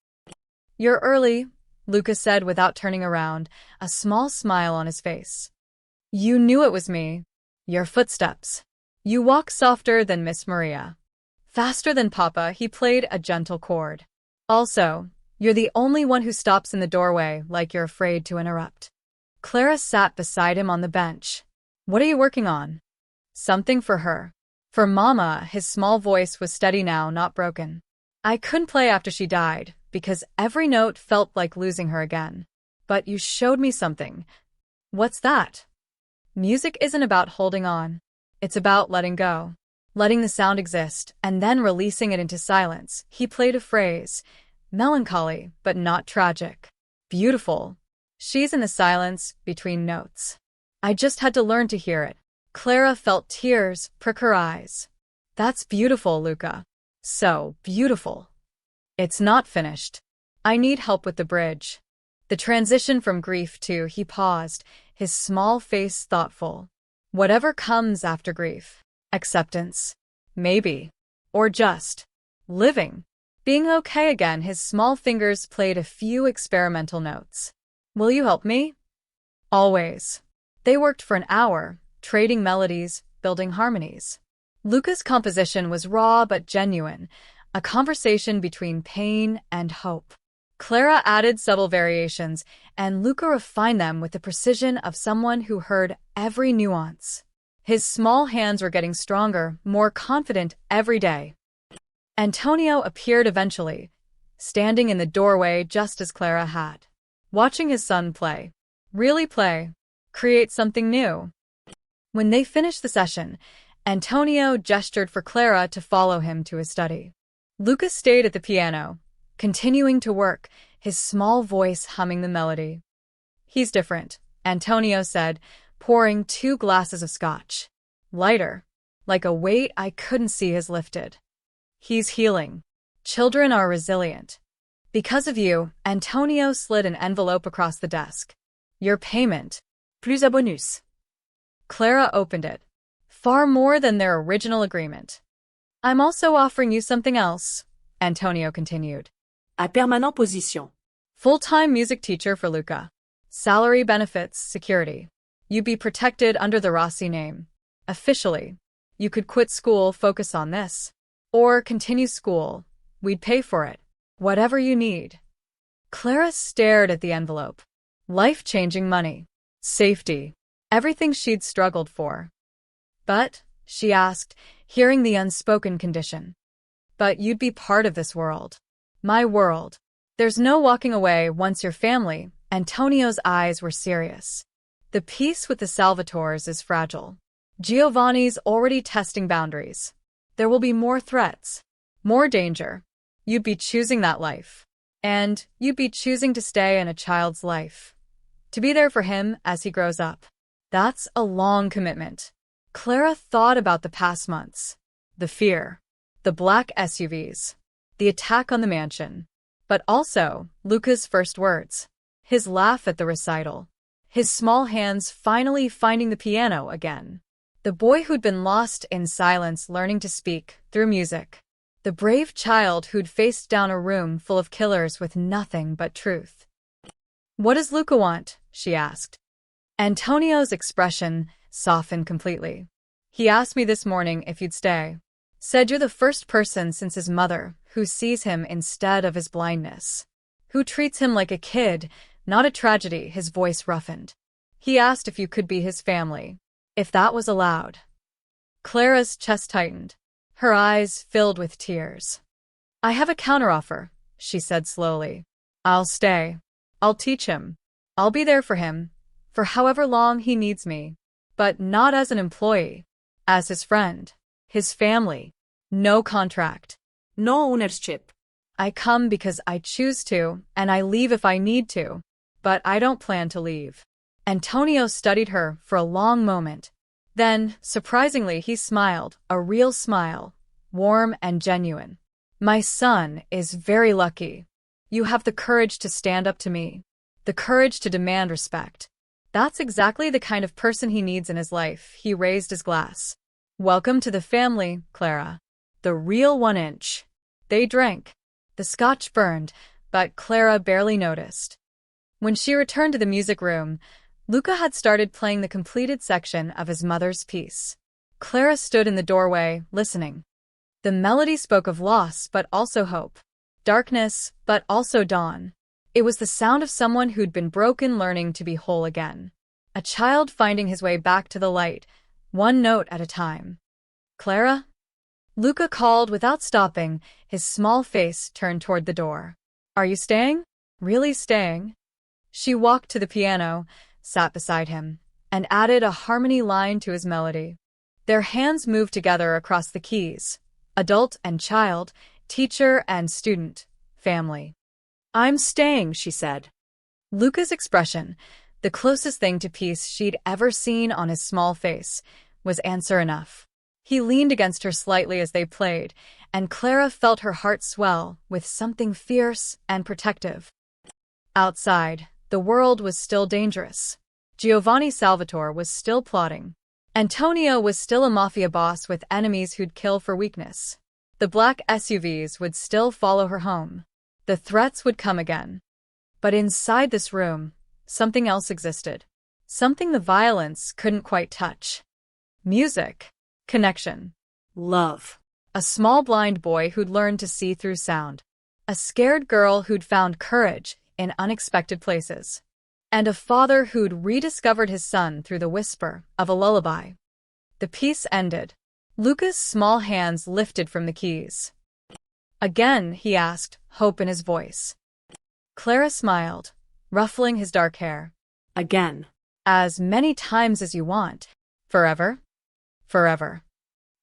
"You're early," Luca said without turning around, a small smile on his face. "You knew it was me. Your footsteps. You walk softer than Miss Maria. Faster than Papa." He played a gentle chord. "Also, you're the only one who stops in the doorway like you're afraid to interrupt." Clara sat beside him on the bench. "What are you working on?" "Something for her." For Mama, his small voice was steady now, not broken. "I couldn't play after she died, because every note felt like losing her again. But you showed me something." "What's that?" "Music isn't about holding on. It's about letting go. Letting the sound exist, and then releasing it into silence." He played a phrase. "Melancholy, but not tragic. Beautiful. She's in the silence between notes. I just had to learn to hear it." Clara felt tears prick her eyes. "That's beautiful, Luca. So beautiful." "It's not finished. I need help with the bridge." The transition from grief to, he paused, his small face thoughtful. "Whatever comes after grief. Acceptance. Maybe. Or just living. Being okay again." His small fingers played a few experimental notes. "Will you help me?" "Always." They worked for an hour, trading melodies, building harmonies. Luca's composition was raw but genuine, a conversation between pain and hope. Clara added subtle variations, and Luca refined them with the precision of someone who heard every nuance. His small hands were getting stronger, more confident every day. Antonio appeared eventually, standing in the doorway just as Clara had. Watching his son play. Really play. Create something new. When they finished the session, Antonio gestured for Clara to follow him to his study. Luca stayed at the piano, continuing to work, his small voice humming the melody. "He's different," Antonio said, pouring 2 glasses of scotch. "Lighter. Like a weight I couldn't see is lifted. He's healing. Children are resilient." "Because of you," Antonio slid an envelope across the desk. "Your payment. Plus un bonus." Clara opened it. "Far more than their original agreement." "I'm also offering you something else," Antonio continued. À permanent position. "Full-time music teacher for Luca. Salary, benefits, security. You'd be protected under the Rossi name. Officially. You could quit school, focus on this. Or continue school. We'd pay for it. Whatever you need." Clara stared at the envelope. Life-changing money. Safety. Everything she'd struggled for. "But," she asked, hearing the unspoken condition. "But you'd be part of this world. My world. There's no walking away once you're family." Antonio's eyes were serious. "The peace with the Salvatores is fragile. Giovanni's already testing boundaries. There will be more threats. More danger. You'd be choosing that life. And you'd be choosing to stay in a child's life. To be there for him as he grows up. That's a long commitment." Clara thought about the past months. The fear. The black SUVs. The attack on the mansion. But also, Luca's first words. His laugh at the recital. His small hands finally finding the piano again. The boy who'd been lost in silence learning to speak through music. The brave child who'd faced down a room full of killers with nothing but truth. "What does Luca want?" she asked. Antonio's expression softened completely. "He asked me this morning if you'd stay. Said you're the first person since his mother who sees him instead of his blindness. Who treats him like a kid, not a tragedy." His voice roughened. "He asked if you could be his family. If that was allowed." Clara's chest tightened. Her eyes filled with tears. "I have a counteroffer," she said slowly. "I'll stay. I'll teach him. I'll be there for him, for however long he needs me. But not as an employee. As his friend. His family. No contract. No ownership. I come because I choose to, and I leave if I need to. But I don't plan to leave." Antonio studied her for a long moment. Then, surprisingly, he smiled, a real smile. warm and genuine. My son is very lucky. You have the courage to stand up to me, the courage to demand respect. That's exactly the kind of person he needs in his life. He raised his glass. Welcome to the family, Clara. The real 1 inch. They drank. The scotch burned, but Clara barely noticed. When she returned to the music room, Luca had started playing the completed section of his mother's piece. Clara stood in the doorway, listening. The melody spoke of loss, but also hope. Darkness, but also dawn. It was the sound of someone who'd been broken learning to be whole again. A child finding his way back to the light, one note at a time. Clara? Luca called without stopping, his small face turned toward the door. Are you staying? Really staying? She walked to the piano, sat beside him, and added a harmony line to his melody. Their hands moved together across the keys. Adult and child, teacher and student, family. I'm staying, she said. Luca's expression, the closest thing to peace she'd ever seen on his small face, was answer enough. He leaned against her slightly as they played, and Clara felt her heart swell with something fierce and protective. Outside, the world was still dangerous. Giovanni Salvatore was still plotting. Antonio was still a mafia boss with enemies who'd kill for weakness. The black SUVs would still follow her home. The threats would come again. But inside this room, something else existed. Something the violence couldn't quite touch. Music. Connection. Love. A small blind boy who'd learned to see through sound. A scared girl who'd found courage in unexpected places. And a father who'd rediscovered his son through the whisper of a lullaby. The piece ended. Luca's small hands lifted from the keys. Again, he asked, hope in his voice. Clara smiled, ruffling his dark hair. Again. As many times as you want. Forever? Forever.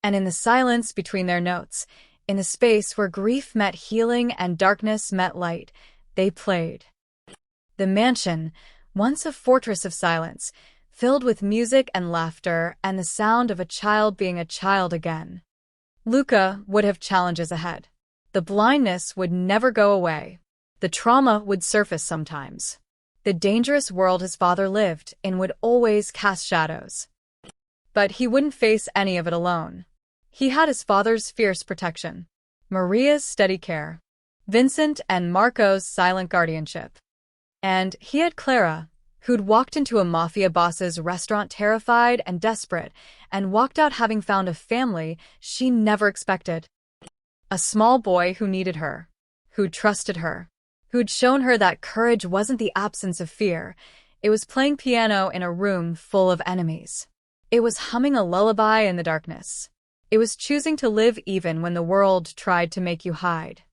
And in the silence between their notes, in the space where grief met healing and darkness met light, they played. The mansion, once a fortress of silence, filled with music and laughter and the sound of a child being a child again. Luca would have challenges ahead. The blindness would never go away. The trauma would surface sometimes. The dangerous world his father lived in would always cast shadows. But he wouldn't face any of it alone. He had his father's fierce protection, Maria's steady care, Vincent and Marco's silent guardianship. And he had Clara, who'd walked into a mafia boss's restaurant terrified and desperate, and walked out having found a family she never expected. A small boy who needed her, who trusted her, who'd shown her that courage wasn't the absence of fear. It was playing piano in a room full of enemies. It was humming a lullaby in the darkness. It was choosing to live even when the world tried to make you hide.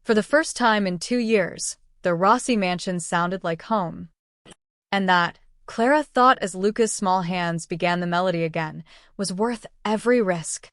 For the first time in 2 years, the Rossi mansion sounded like home. And that, Clara thought as Luca's small hands began the melody again, was worth every risk.